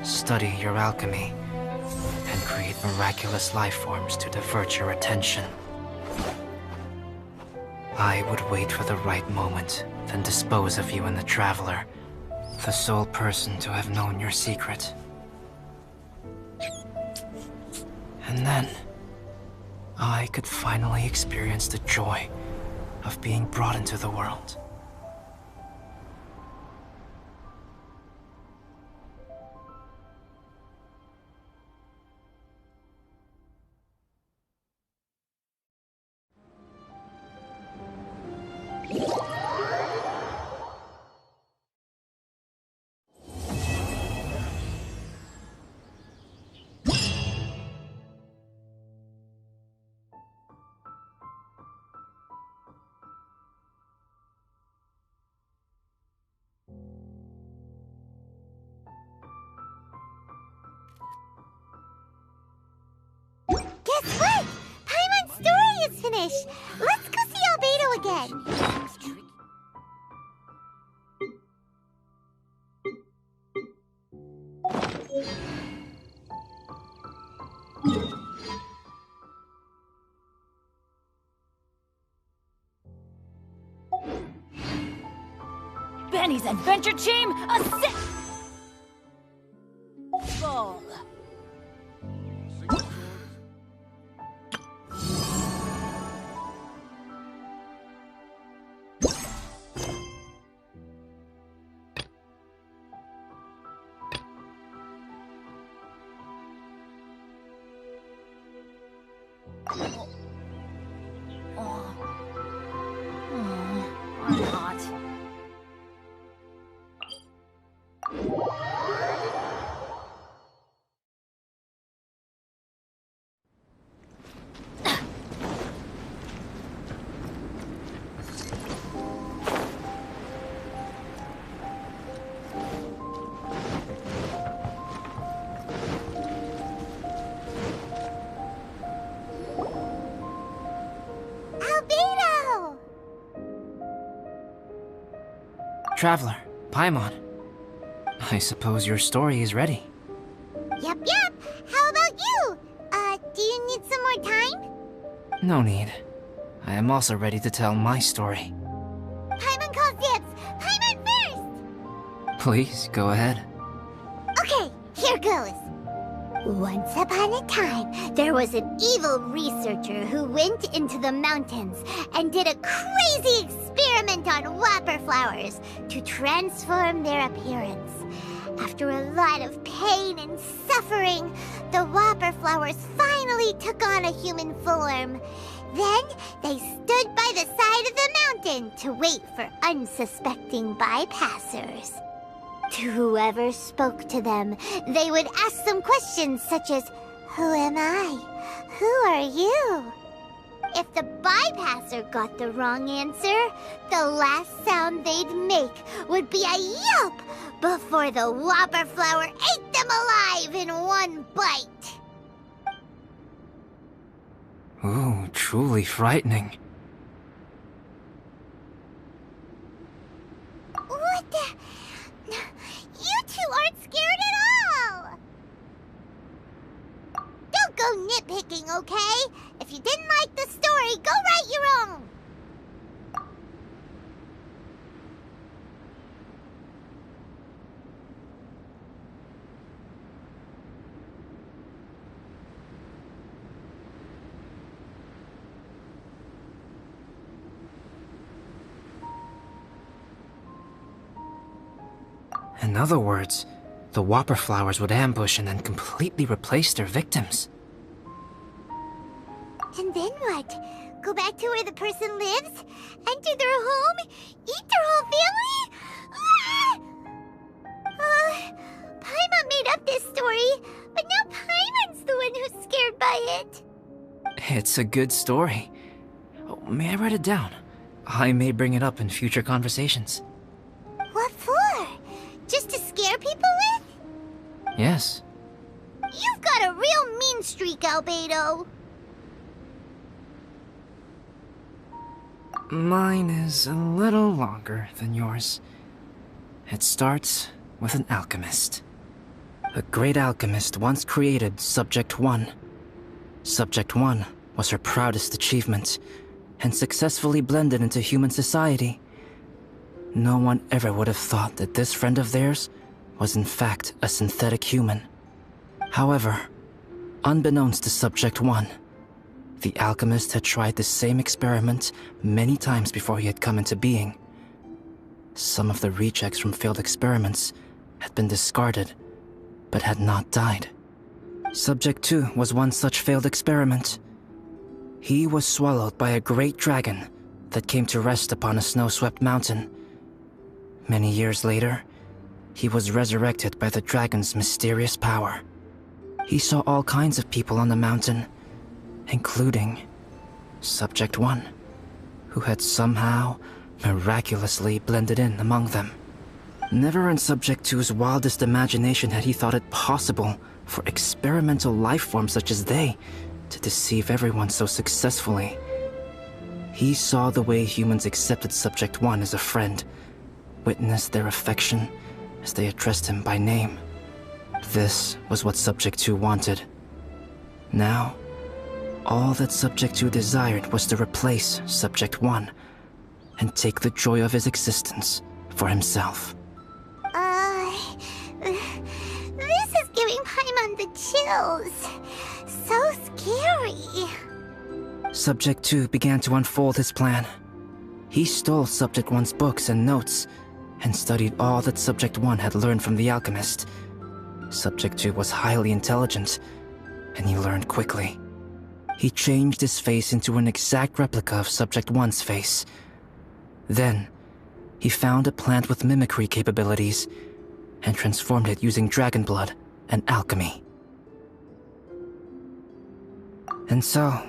study your alchemy, and create miraculous life forms to divert your attention. I would wait for the right moment, then dispose of you in the Traveler, the sole person to have known your secret. And then, I could finally experience the joy of being brought into the world. Guess what? Paimon's story is finished. Let's go see Albedo again. Benny's adventure team, ball. I'm hot. Albedo! Traveler, Paimon. I suppose your story is ready. Yep. How about you? Do you need some more time? No need. I am also ready to tell my story. Paimon calls dibs. Paimon first! Please, go ahead. Okay, here goes. Once upon a time, there was an evil researcher who went into the mountains and did a crazy experiment on whopper flowers to transform their appearance. After a lot of pain and suffering, the whopper flowers finally took on a human form. Then they stood by the side of the mountain to wait for unsuspecting bypassers. To whoever spoke to them, they would ask some questions such as, "Who am I? Who are you?" If the bypasser got the wrong answer, the last sound they'd make would be a yelp before the Whopper Flower ate them alive in one bite. Ooh, truly frightening. What the? You two aren't scared at all! Don't go nitpicking, okay? If you didn't like the story, go write your own! In other words, the Whopper Flowers would ambush and then completely replace their victims. And then what? Go back to where the person lives? Enter their home? Eat their whole family? Paimon made up this story, but now Paimon's the one who's scared by it. It's a good story. Oh, may I write it down? I may bring it up in future conversations. What for? Just to scare people with? Yes. You've got a real mean streak, Albedo. Mine is a little longer than yours. It starts with an alchemist. A great alchemist once created Subject 1. Subject 1 was her proudest achievement, and successfully blended into human society. No one ever would have thought that this friend of theirs was in fact a synthetic human. However, unbeknownst to Subject 1, the alchemist had tried the same experiment many times before he had come into being. Some of the rejects from failed experiments had been discarded, but had not died. Subject 2 was one such failed experiment. He was swallowed by a great dragon that came to rest upon a snow-swept mountain. Many years later, he was resurrected by the dragon's mysterious power. He saw all kinds of people on the mountain, including Subject 1, who had somehow miraculously blended in among them. Never in Subject 2's wildest imagination had he thought it possible for experimental life forms such as they to deceive everyone so successfully. He saw the way humans accepted Subject 1 as a friend, witnessed their affection as they addressed him by name. This was what Subject 2 wanted. Now, all that Subject 2 desired was to replace Subject 1 and take the joy of his existence for himself. This is giving Paimon the chills. So scary. Subject 2 began to unfold his plan. He stole Subject 1's books and notes, and studied all that Subject 1 had learned from the alchemist. Subject 2 was highly intelligent, and he learned quickly. He changed his face into an exact replica of Subject 1's face. Then, he found a plant with mimicry capabilities, and transformed it using dragon blood and alchemy. And so,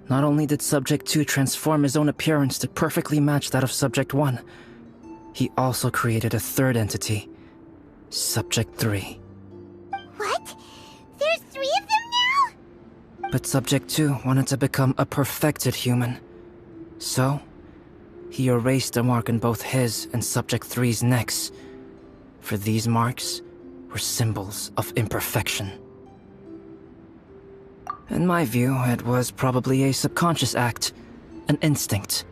not only did Subject 2 transform his own appearance to perfectly match that of Subject 1, he also created a third entity, Subject 3. What? There's 3 of them now? But Subject 2 wanted to become a perfected human. So, he erased a mark on both his and Subject 3's necks, for these marks were symbols of imperfection. In my view, it was probably a subconscious act, an instinct.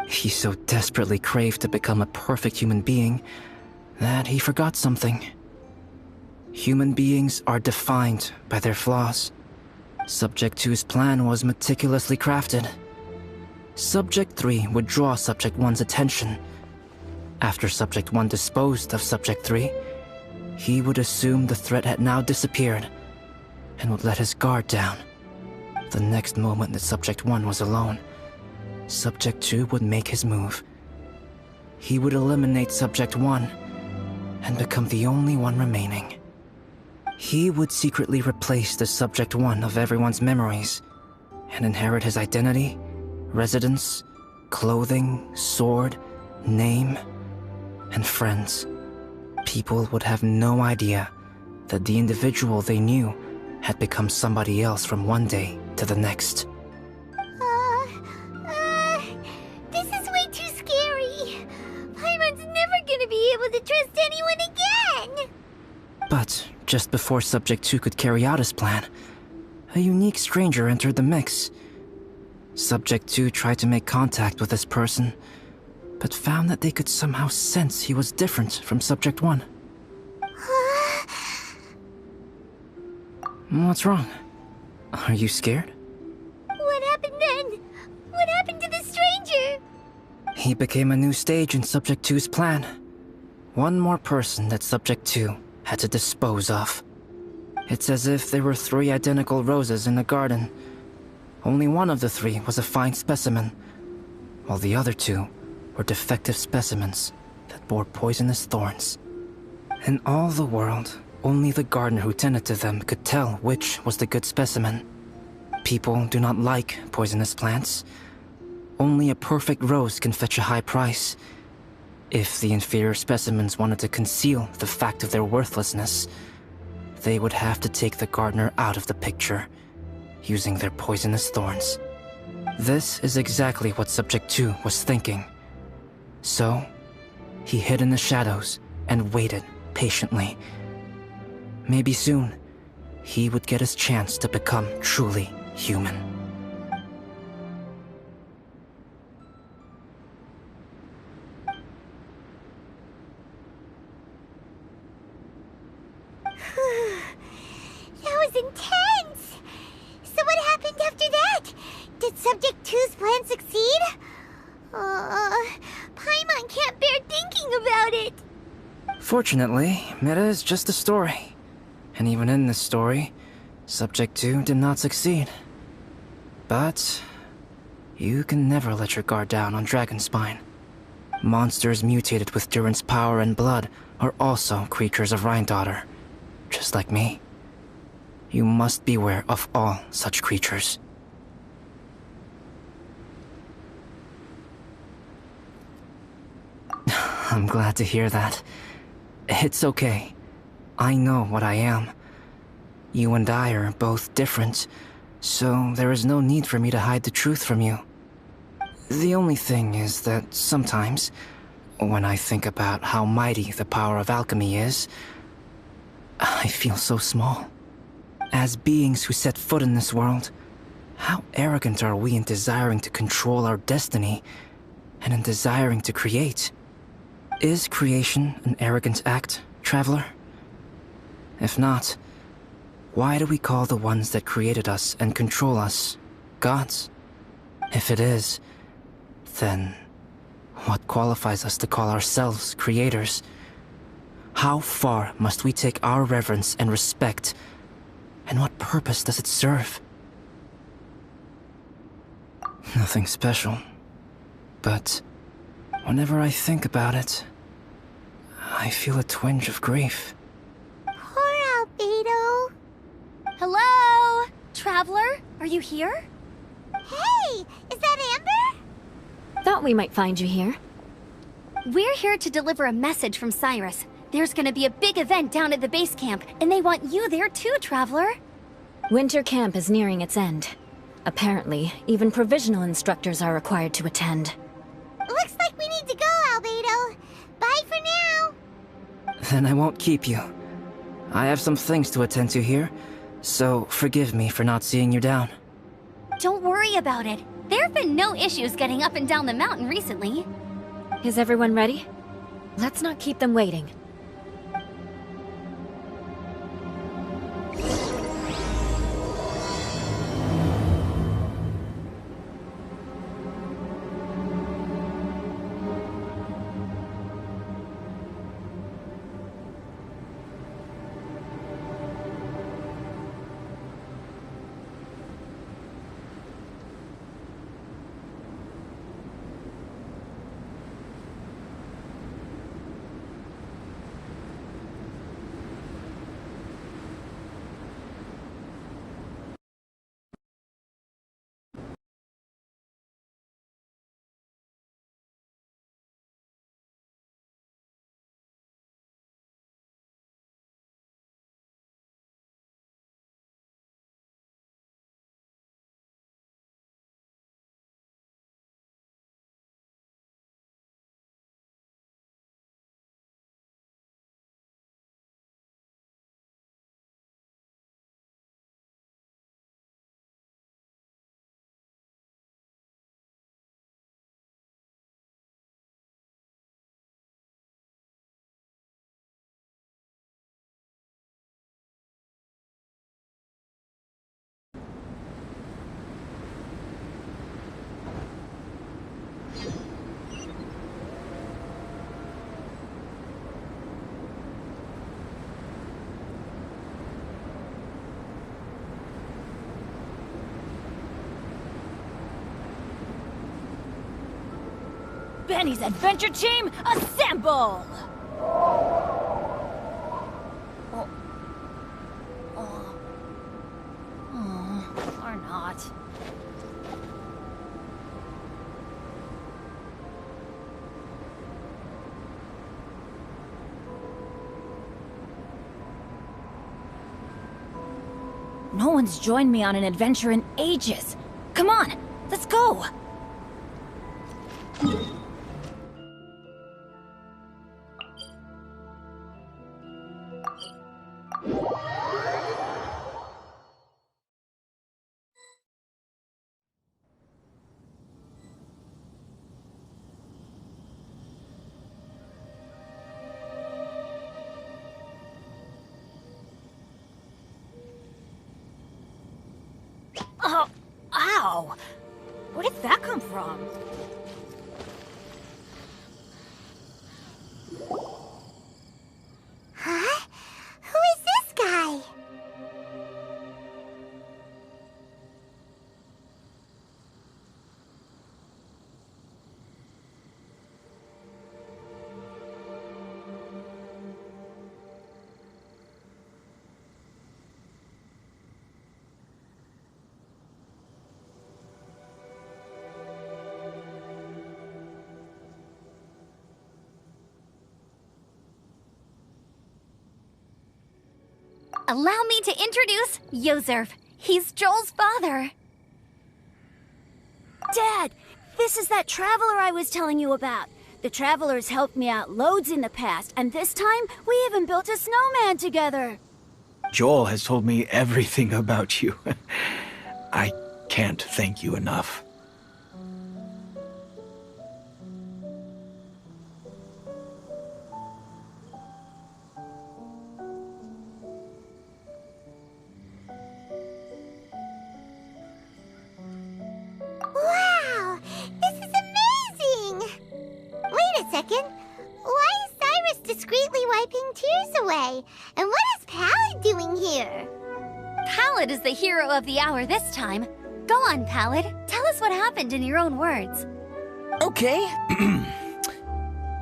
He so desperately craved to become a perfect human being that he forgot something. Human beings are defined by their flaws. Subject 2's plan was meticulously crafted. Subject 3 would draw Subject 1's attention. After Subject 1 disposed of Subject 3, he would assume the threat had now disappeared and would let his guard down. The next moment that Subject 1 was alone, Subject 2 would make his move. He would eliminate Subject 1 and become the only one remaining. He would secretly replace the Subject 1 of everyone's memories and inherit his identity, residence, clothing, sword, name, and friends. People would have no idea that the individual they knew had become somebody else from one day to the next. This is way too scary. Paimon's never gonna be able to trust anyone again. But just before Subject 2 could carry out his plan, a unique stranger entered the mix. Subject 2 tried to make contact with this person, but found that they could somehow sense he was different from Subject 1. What's wrong? Are you scared? What happened then? What happened to the stranger? He became a new stage in Subject 2's plan. One more person that Subject 2 had to dispose of. It's as if there were 3 identical roses in a garden. Only one of the 3 was a fine specimen, while the other 2 were defective specimens that bore poisonous thorns. In all the world, only the gardener who tended to them could tell which was the good specimen. People do not like poisonous plants. Only a perfect rose can fetch a high price. If the inferior specimens wanted to conceal the fact of their worthlessness, they would have to take the gardener out of the picture, using their poisonous thorns. This is exactly what Subject 2 was thinking. So, he hid in the shadows and waited patiently. Maybe soon, he would get his chance to become truly human. That was intense! So what happened after that? Did Subject 2's plan succeed? Paimon can't bear thinking about it. Fortunately, it is just a story. And even in this story, Subject 2 did not succeed. But you can never let your guard down on Dragonspine. Monsters mutated with Durin's power and blood are also creatures of Rhine-Daughter, just like me. You must beware of all such creatures. I'm glad to hear that. It's okay. I know what I am. You and I are both different, so there is no need for me to hide the truth from you. The only thing is that sometimes, when I think about how mighty the power of alchemy is, I feel so small. As beings who set foot in this world, how arrogant are we in desiring to control our destiny, and in desiring to create? Is creation an arrogant act, Traveler? If not, why do we call the ones that created us and control us gods? If it is, then what qualifies us to call ourselves creators? How far must we take our reverence and respect, and what purpose does it serve? Nothing special, but whenever I think about it, I feel a twinge of grief. Poor Albedo. Hello? Traveler, are you here? Hey, is that Amber? Thought we might find you here. We're here to deliver a message from Cyrus. There's gonna be a big event down at the base camp, and they want you there too, Traveler. Winter camp is nearing its end. Apparently, even provisional instructors are required to attend. Looks like we need to go, Albedo. Bye for now. Then I won't keep you. I have some things to attend to here, so forgive me for not seeing you down. Don't worry about it. There have been no issues getting up and down the mountain recently. Is everyone ready? Let's not keep them waiting. Benny's adventure team, assemble! Or not. No one's joined me on an adventure in ages. Come on, let's go! Oh, ow! Where did that come from? Huh? Who is this guy? Allow me to introduce Yozerf. He's Joel's father. Dad, this is that traveler I was telling you about. The traveler's helped me out loads in the past, and this time we even built a snowman together. Joel has told me everything about you. I can't thank you enough. Wow! This is amazing! Wait a second. Why is Cyrus discreetly wiping tears away? And what is Pallid doing here? Pallid is the hero of the hour this time. Go on, Pallid. Tell us what happened in your own words. Okay.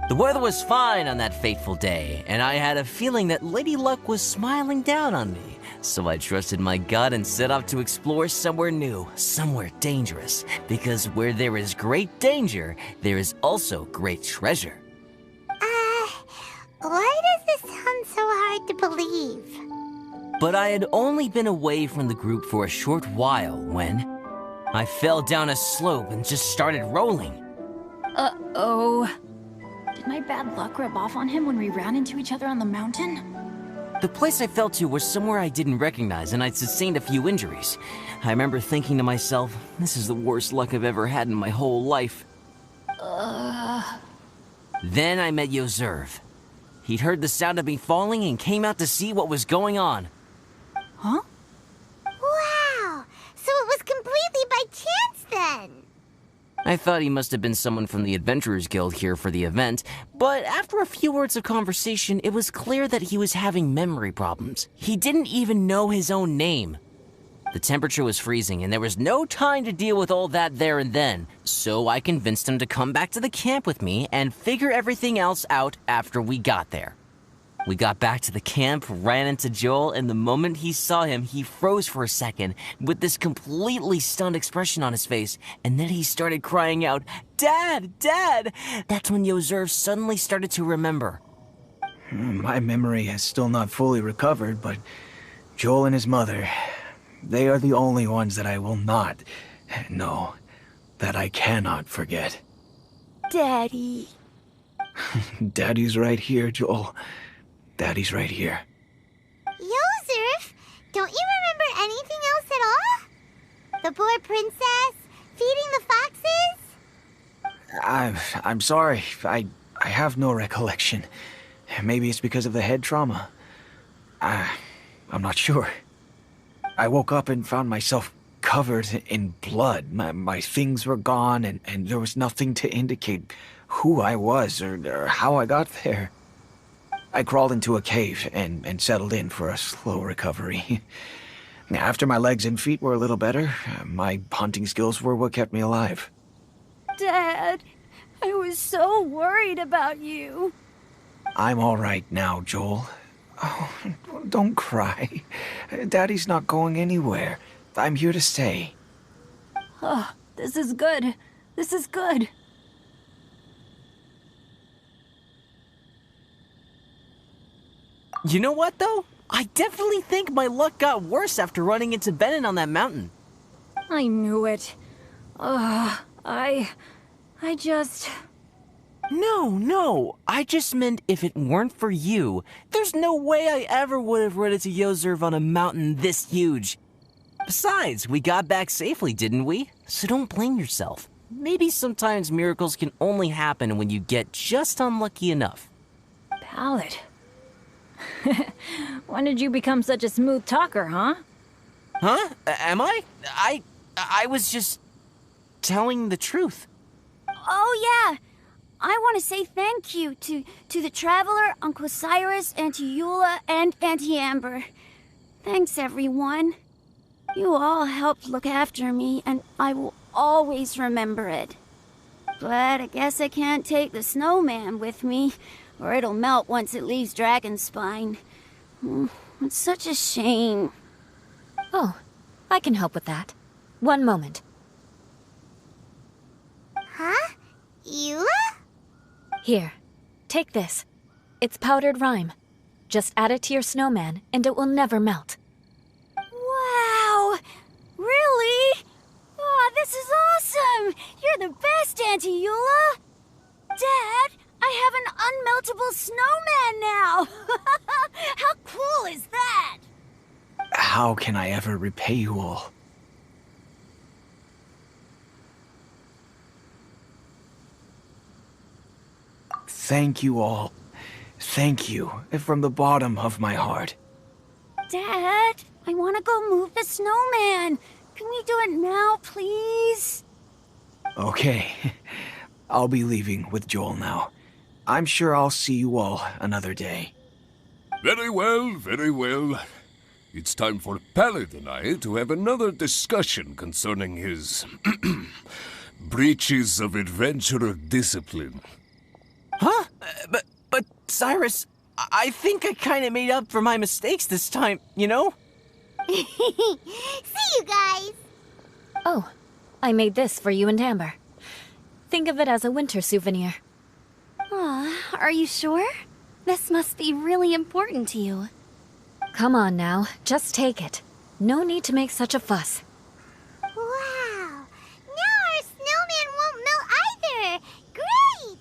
The weather was fine on that fateful day, and I had a feeling that Lady Luck was smiling down on me. So I trusted my gut and set off to explore somewhere new, somewhere dangerous. Because where there is great danger, there is also great treasure. Why does this sound so hard to believe? But I had only been away from the group for a short while when I fell down a slope and just started rolling. Uh-oh. Did my bad luck rub off on him when we ran into each other on the mountain? The place I fell to was somewhere I didn't recognize, and I'd sustained a few injuries. I remember thinking to myself, this is the worst luck I've ever had in my whole life. Then I met Yozerf. He'd heard the sound of me falling and came out to see what was going on. Huh? Wow! So it was completely by chance then! I thought he must have been someone from the Adventurers Guild here for the event, but after a few words of conversation, it was clear that he was having memory problems. He didn't even know his own name. The temperature was freezing, and there was no time to deal with all that there and then, so I convinced him to come back to the camp with me and figure everything else out after we got there. We got back to the camp, ran into Joel, and the moment he saw him, he froze for a second with this completely stunned expression on his face, and then he started crying out, "Dad! Dad!" That's when Yozerf suddenly started to remember. My memory has still not fully recovered, but Joel and his mother, they are the only ones that I will not, no, that I cannot forget. Daddy. Daddy's right here, Joel. Daddy's right here. Yozerf, don't you remember anything else at all? The poor princess, feeding the foxes? I'm sorry. I have no recollection. Maybe it's because of the head trauma. I'm not sure. I woke up and found myself covered in blood. My things were gone, and there was nothing to indicate who I was or how I got there. I crawled into a cave and settled in for a slow recovery. After my legs and feet were a little better, my hunting skills were what kept me alive. Dad, I was so worried about you. I'm all right now, Joel. Oh, don't cry. Daddy's not going anywhere. I'm here to stay. Oh, this is good. This is good. You know what, though? I definitely think my luck got worse after running into Bennett on that mountain. I knew it. I just... No. I just meant if it weren't for you, there's no way I ever would have run into Yozerv on a mountain this huge. Besides, we got back safely, didn't we? So don't blame yourself. Maybe sometimes miracles can only happen when you get just unlucky enough. Ballad. When did you become such a smooth talker, huh? Huh? Am I? I was just telling the truth. Oh, yeah. I want to say thank you to the Traveler, Uncle Cyrus, Auntie Eula, and Auntie Amber. Thanks, everyone. You all helped look after me, and I will always remember it. But I guess I can't take the snowman with me, or it'll melt once it leaves Dragonspine. It's such a shame. Oh, I can help with that. One moment. Huh? Eula? Here, take this. It's powdered rime. Just add it to your snowman, and it will never melt. Wow! Really? Oh, this is awesome! You're the best, Auntie Eula! Dad, I have an unmeltable snowman now! How cool is that? How can I ever repay you all? Thank you all. Thank you, from the bottom of my heart. Dad, I want to go move the snowman. Can we do it now, please? Okay, I'll be leaving with Joel now. I'm sure I'll see you all another day. Very well, very well. It's time for Pallid and I to have another discussion concerning his breaches of adventurer discipline. Huh? But Cyrus, I think I kind of made up for my mistakes this time, you know? See you guys! Oh, I made this for you and Amber. Think of it as a winter souvenir. Are you sure? This must be really important to you. Come on now, just take it. No need to make such a fuss. Wow! Now our snowman won't melt either! Great!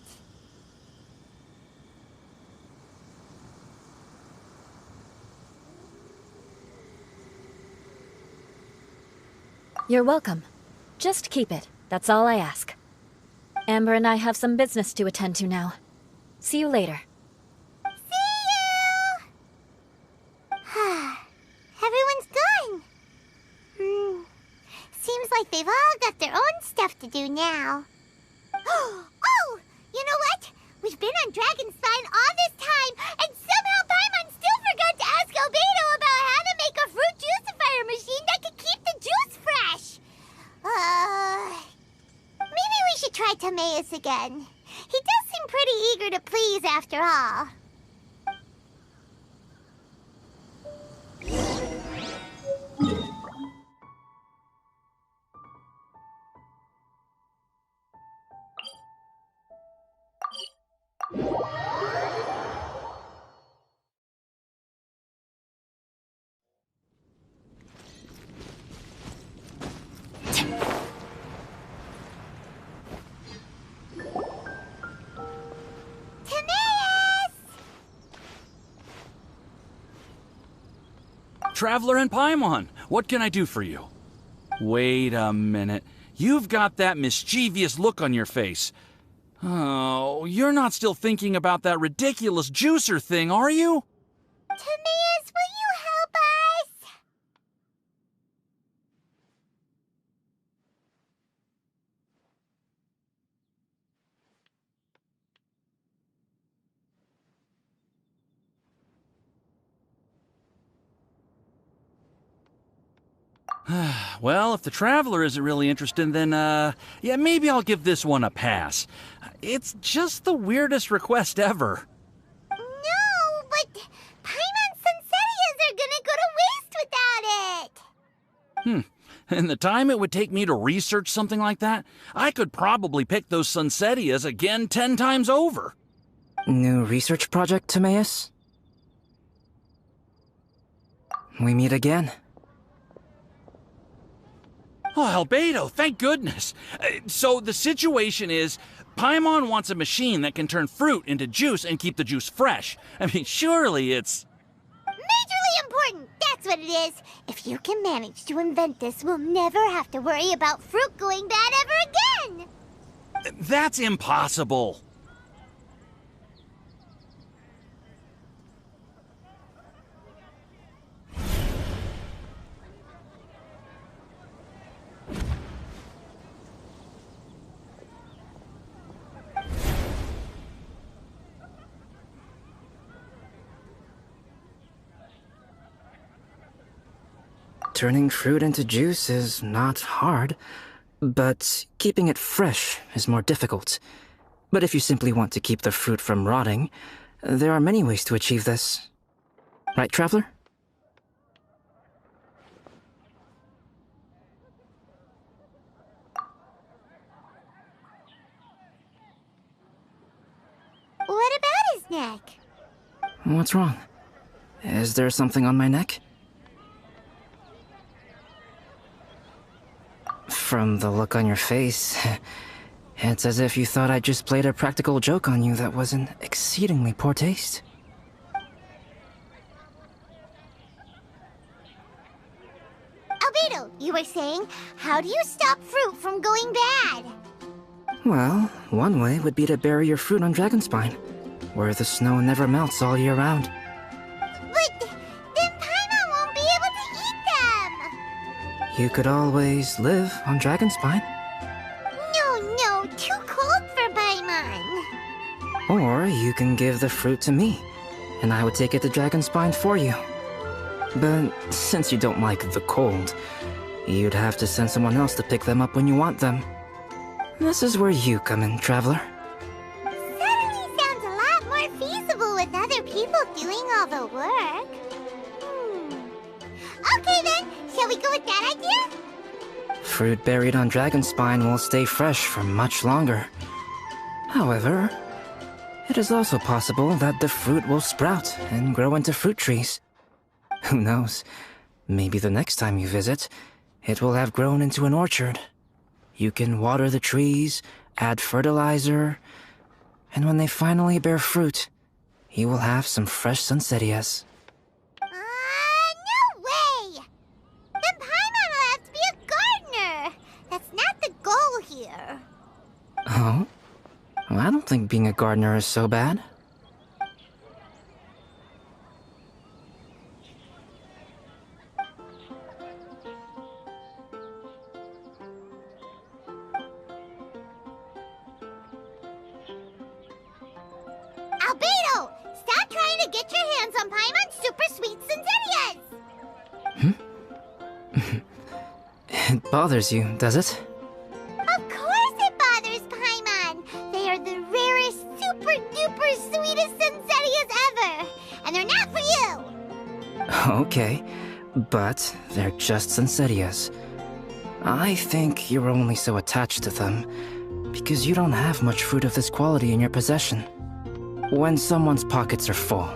You're welcome. Just keep it. That's all I ask. Amber and I have some business to attend to now. See you later. See you! Everyone's gone. Seems like they've all got their own stuff to do now. Oh! You know what? We've been on Dragonspine all this time, and somehow Paimon still forgot to ask Albedo about how to make a fruit juicifier machine that could keep the juice fresh. Maybe we should try Timaeus again. He does seem pretty eager to please after all. Traveler and Paimon, what can I do for you? Wait a minute. You've got that mischievous look on your face. Oh, you're not still thinking about that ridiculous juicer thing, are you? Timaeus, will you help us? Well, if the Traveler isn't really interested, then, yeah, maybe I'll give this one a pass. It's just the weirdest request ever. No, but Paimon's Sunsettias are gonna go to waste without it! And the time it would take me to research something like that, I could probably pick those Sunsettias again 10 times over. New research project, Timaeus? We meet again. Oh, Albedo, thank goodness. So the situation is, Paimon wants a machine that can turn fruit into juice and keep the juice fresh. I mean, surely it's... Majorly important, that's what it is. If you can manage to invent this, we'll never have to worry about fruit going bad ever again! That's impossible. Turning fruit into juice is not hard, but keeping it fresh is more difficult. But if you simply want to keep the fruit from rotting, there are many ways to achieve this. Right, Traveler? What about his neck? What's wrong? Is there something on my neck? From the look on your face, it's as if you thought I just played a practical joke on you that was in exceedingly poor taste. Albedo, you were saying, how do you stop fruit from going bad? Well, one way would be to bury your fruit on Dragonspine, where the snow never melts all year round. But then Paimon won't be able to eat them! You could always live on Dragonspine. No, too cold for Paimon. Or you can give the fruit to me, and I would take it to Dragonspine for you. But since you don't like the cold, you'd have to send someone else to pick them up when you want them. This is where you come in, Traveler. Suddenly sounds a lot more feasible with other people doing all the work. Okay then, shall we go with that idea? Fruit buried on Dragonspine will stay fresh for much longer. However, it is also possible that the fruit will sprout and grow into fruit trees. Who knows? Maybe the next time you visit, it will have grown into an orchard. You can water the trees, add fertilizer, and when they finally bear fruit, you will have some fresh Sunsettias. No way! Then Paimon will have to be a gardener! That's not the goal here. Oh? Well, I don't think being a gardener is so bad. Albedo! Stop trying to get your hands on Paimon's super sweet Sunsettias! It bothers you, does it? Of course it bothers Paimon! They are the rarest, super-duper sweetest Sunsettias ever! And they're not for you! Okay, but they're just Sunsettias. I think you're only so attached to them because you don't have much fruit of this quality in your possession. When someone's pockets are full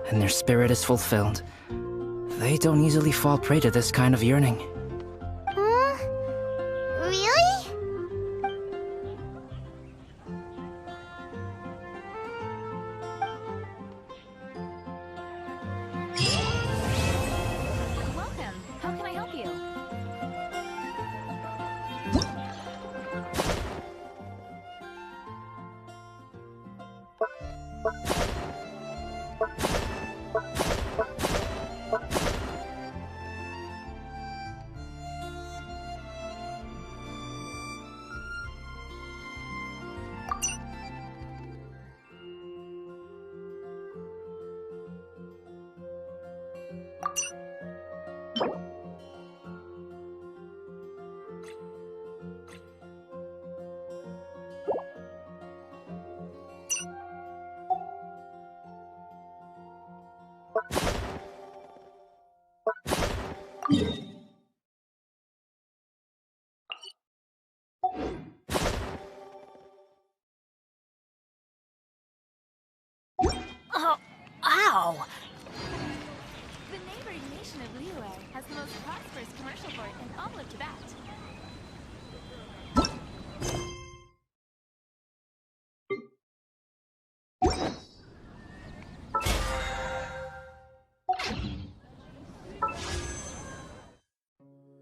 and their spirit is fulfilled, they don't easily fall prey to this kind of yearning. Really? Welcome. How can I help you? Oh, ow! The neighboring nation of Liyue has the most prosperous commercial port in all of Tibet.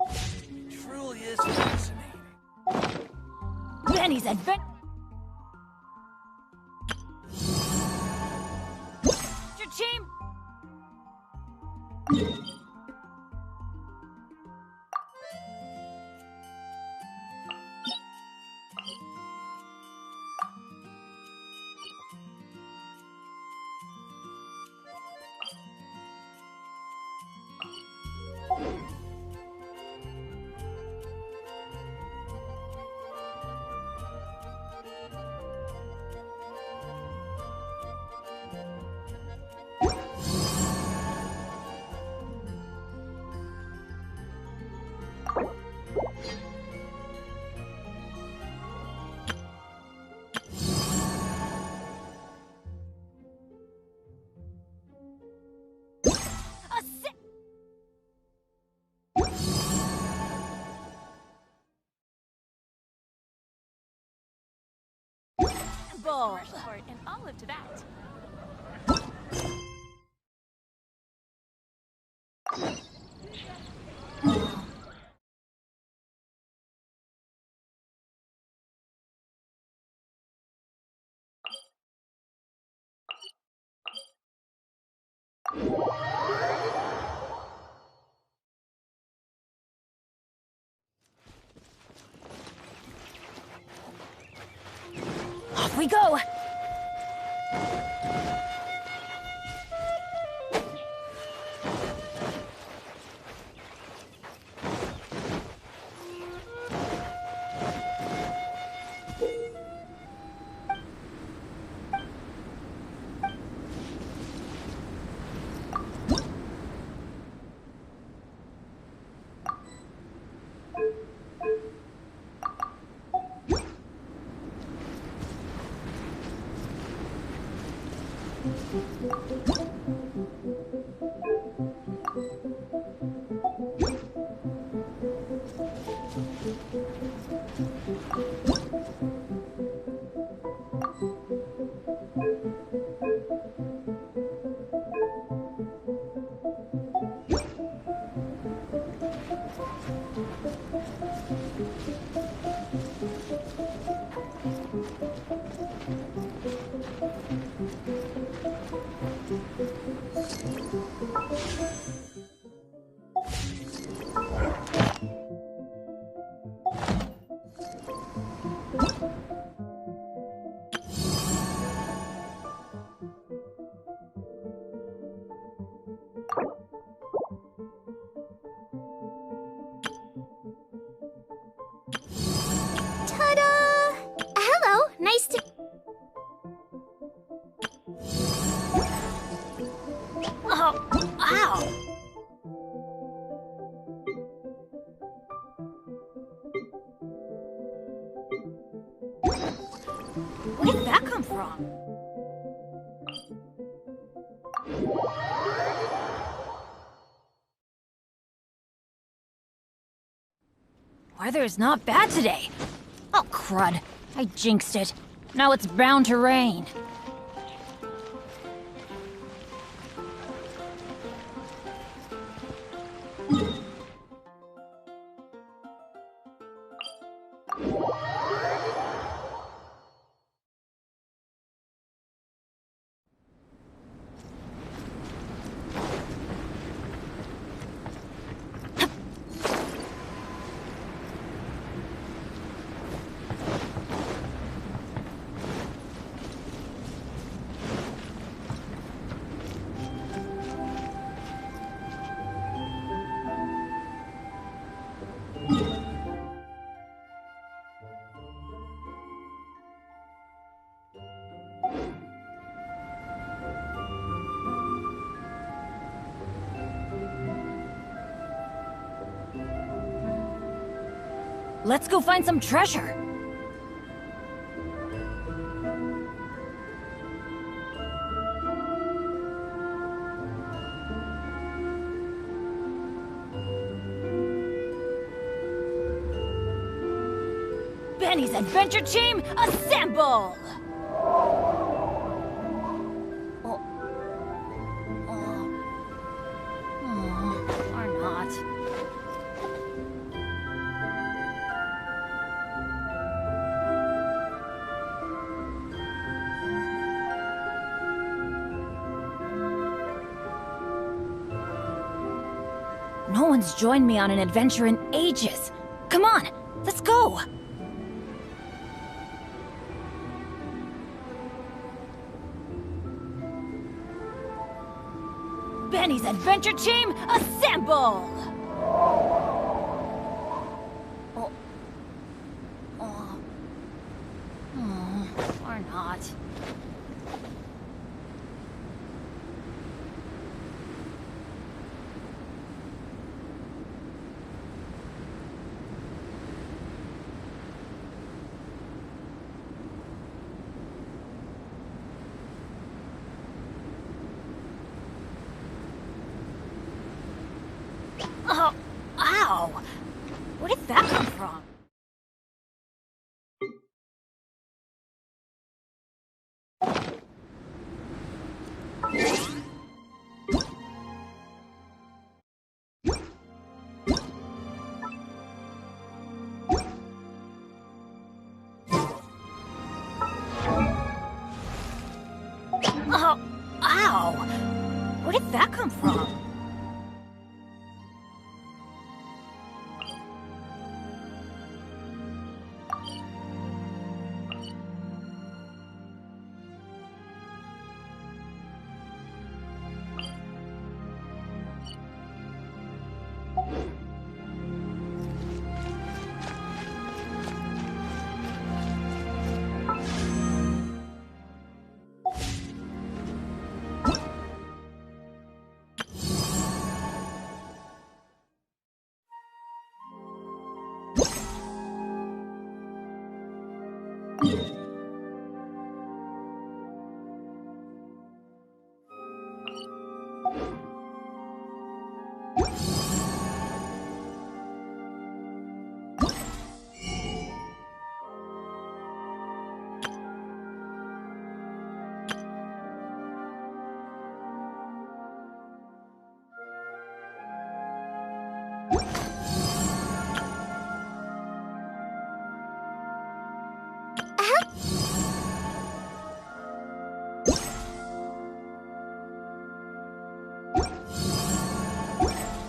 It truly is fascinating. Benny's adventure. Team. Commercial port in all of Tibet. Off we go! Ta-da! Hello, nice to... Oh, ow! Where did that come from? Weather's not bad today. Oh, crud. I jinxed it. Now it's bound to rain. Let's go find some treasure. Benny's adventure team, assemble! Or not. No one's joined me on an adventure in ages. Come on, let's go! Benny's adventure team, assemble! Or not. Oh, ow! Where did that come from? Oh, ow! Where did that come from?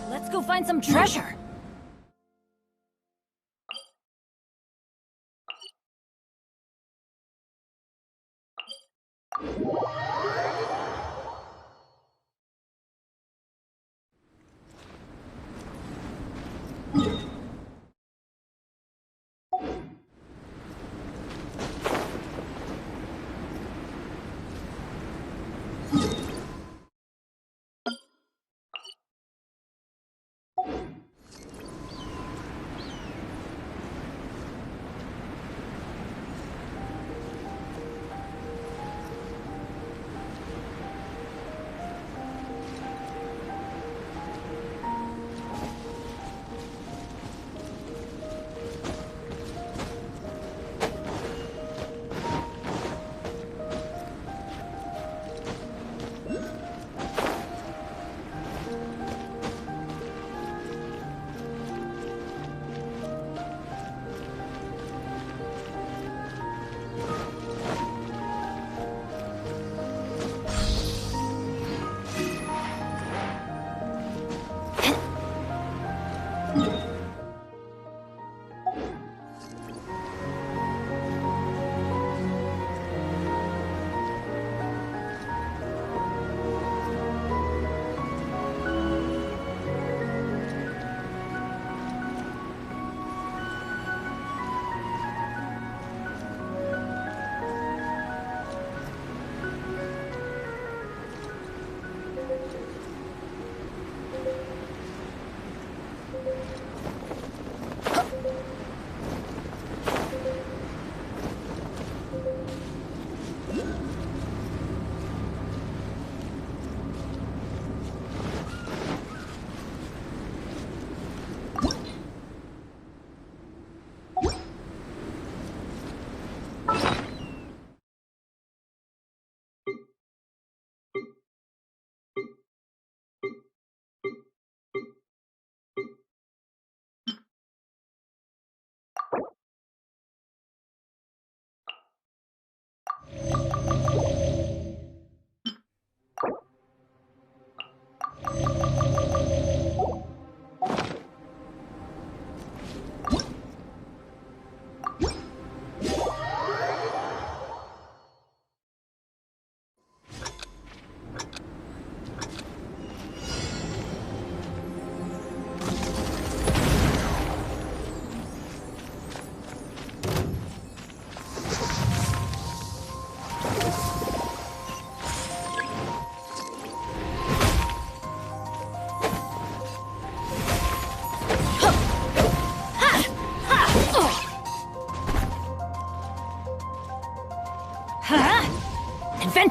Let's go find some treasure.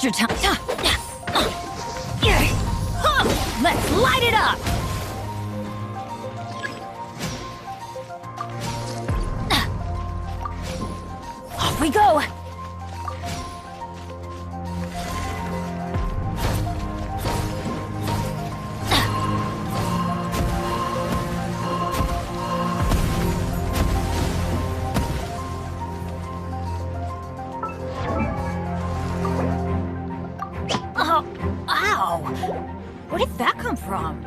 adventure time. Let's light it up! Off we go! Oh, ow! Where did that come from?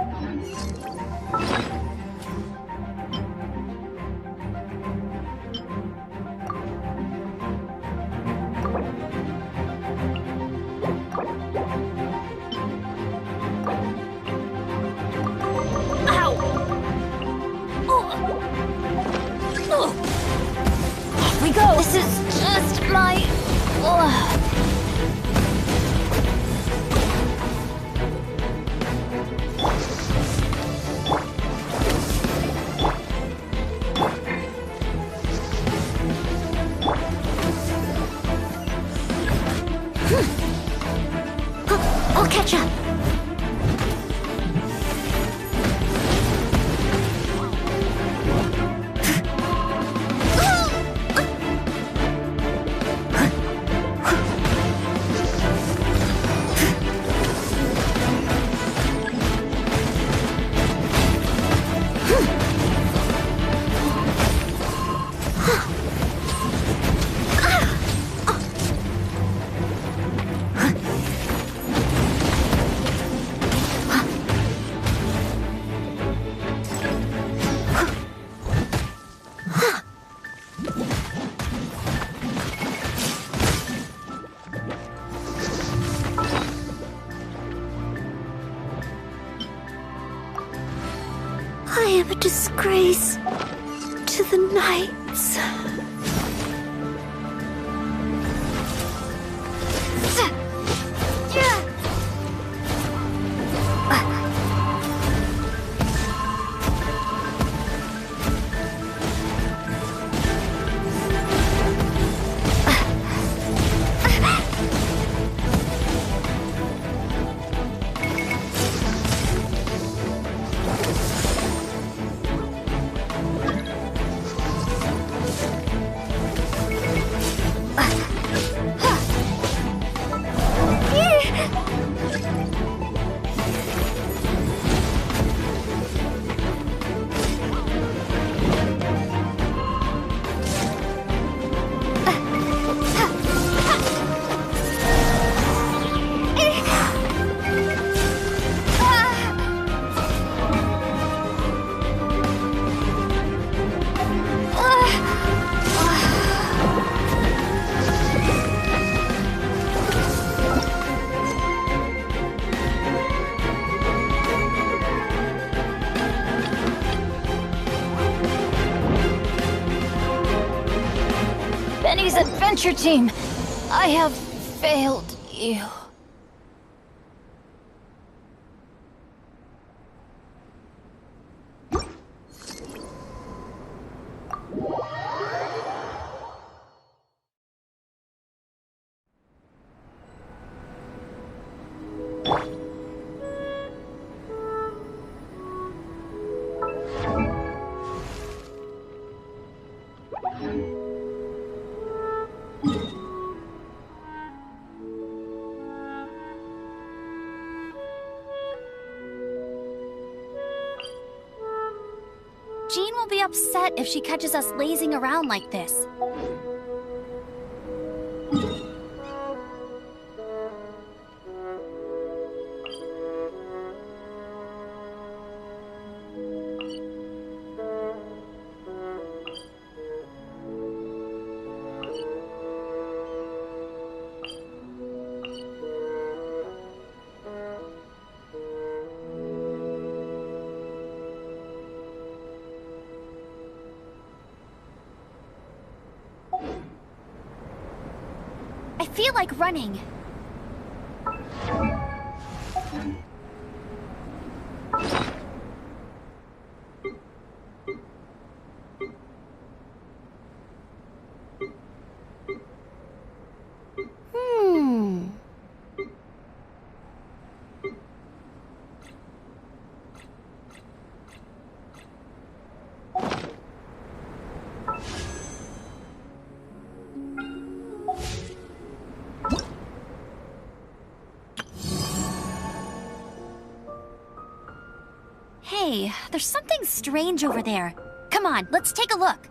Off we go! This is just my... I'll catch up. I am a disgrace to the knights. Benny's adventure team! I have failed you. Jean will be upset if she catches us lazing around like this. I feel like running. Hey, there's something strange over there. Come on, let's take a look.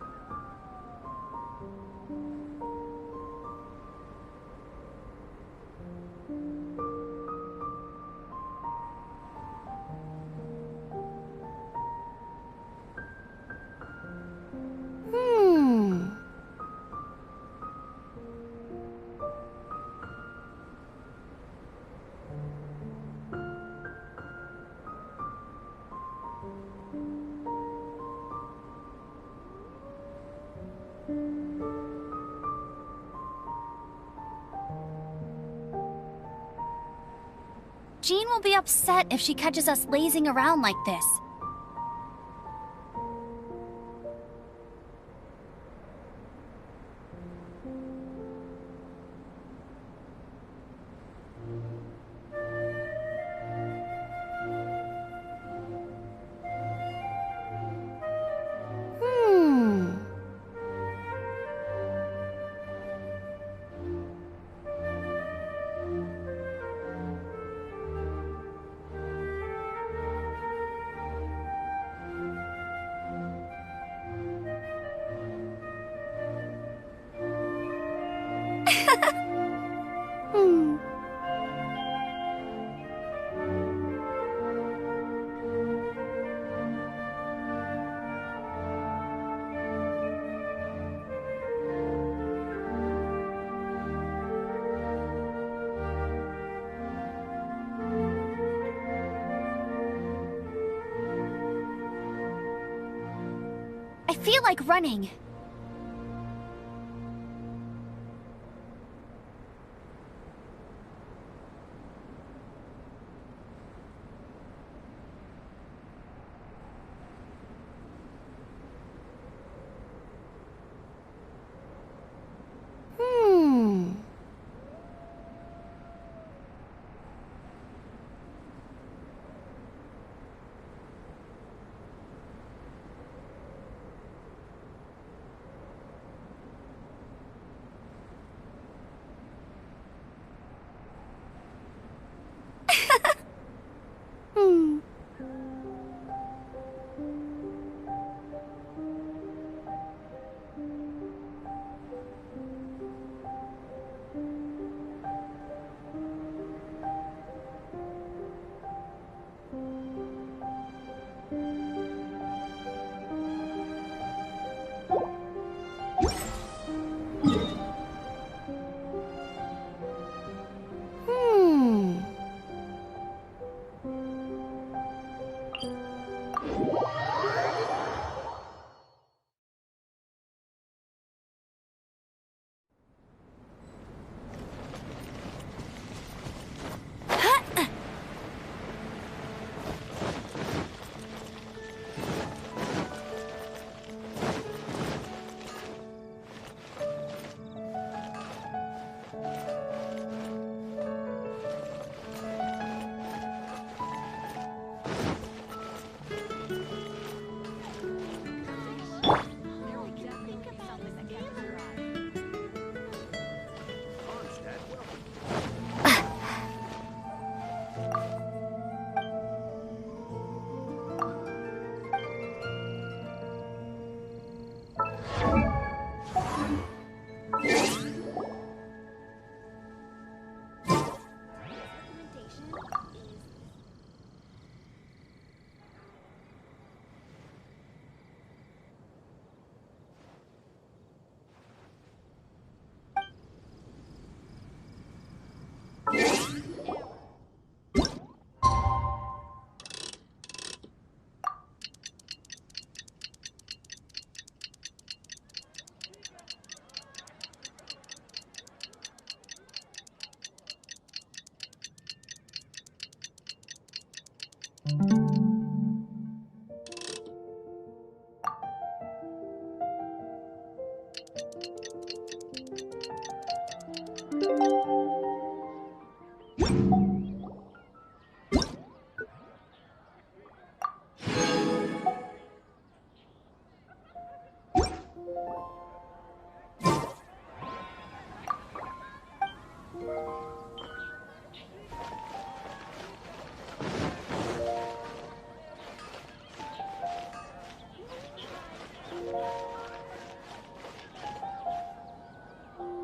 Jean will be upset if she catches us lazing around like this. I feel like running. you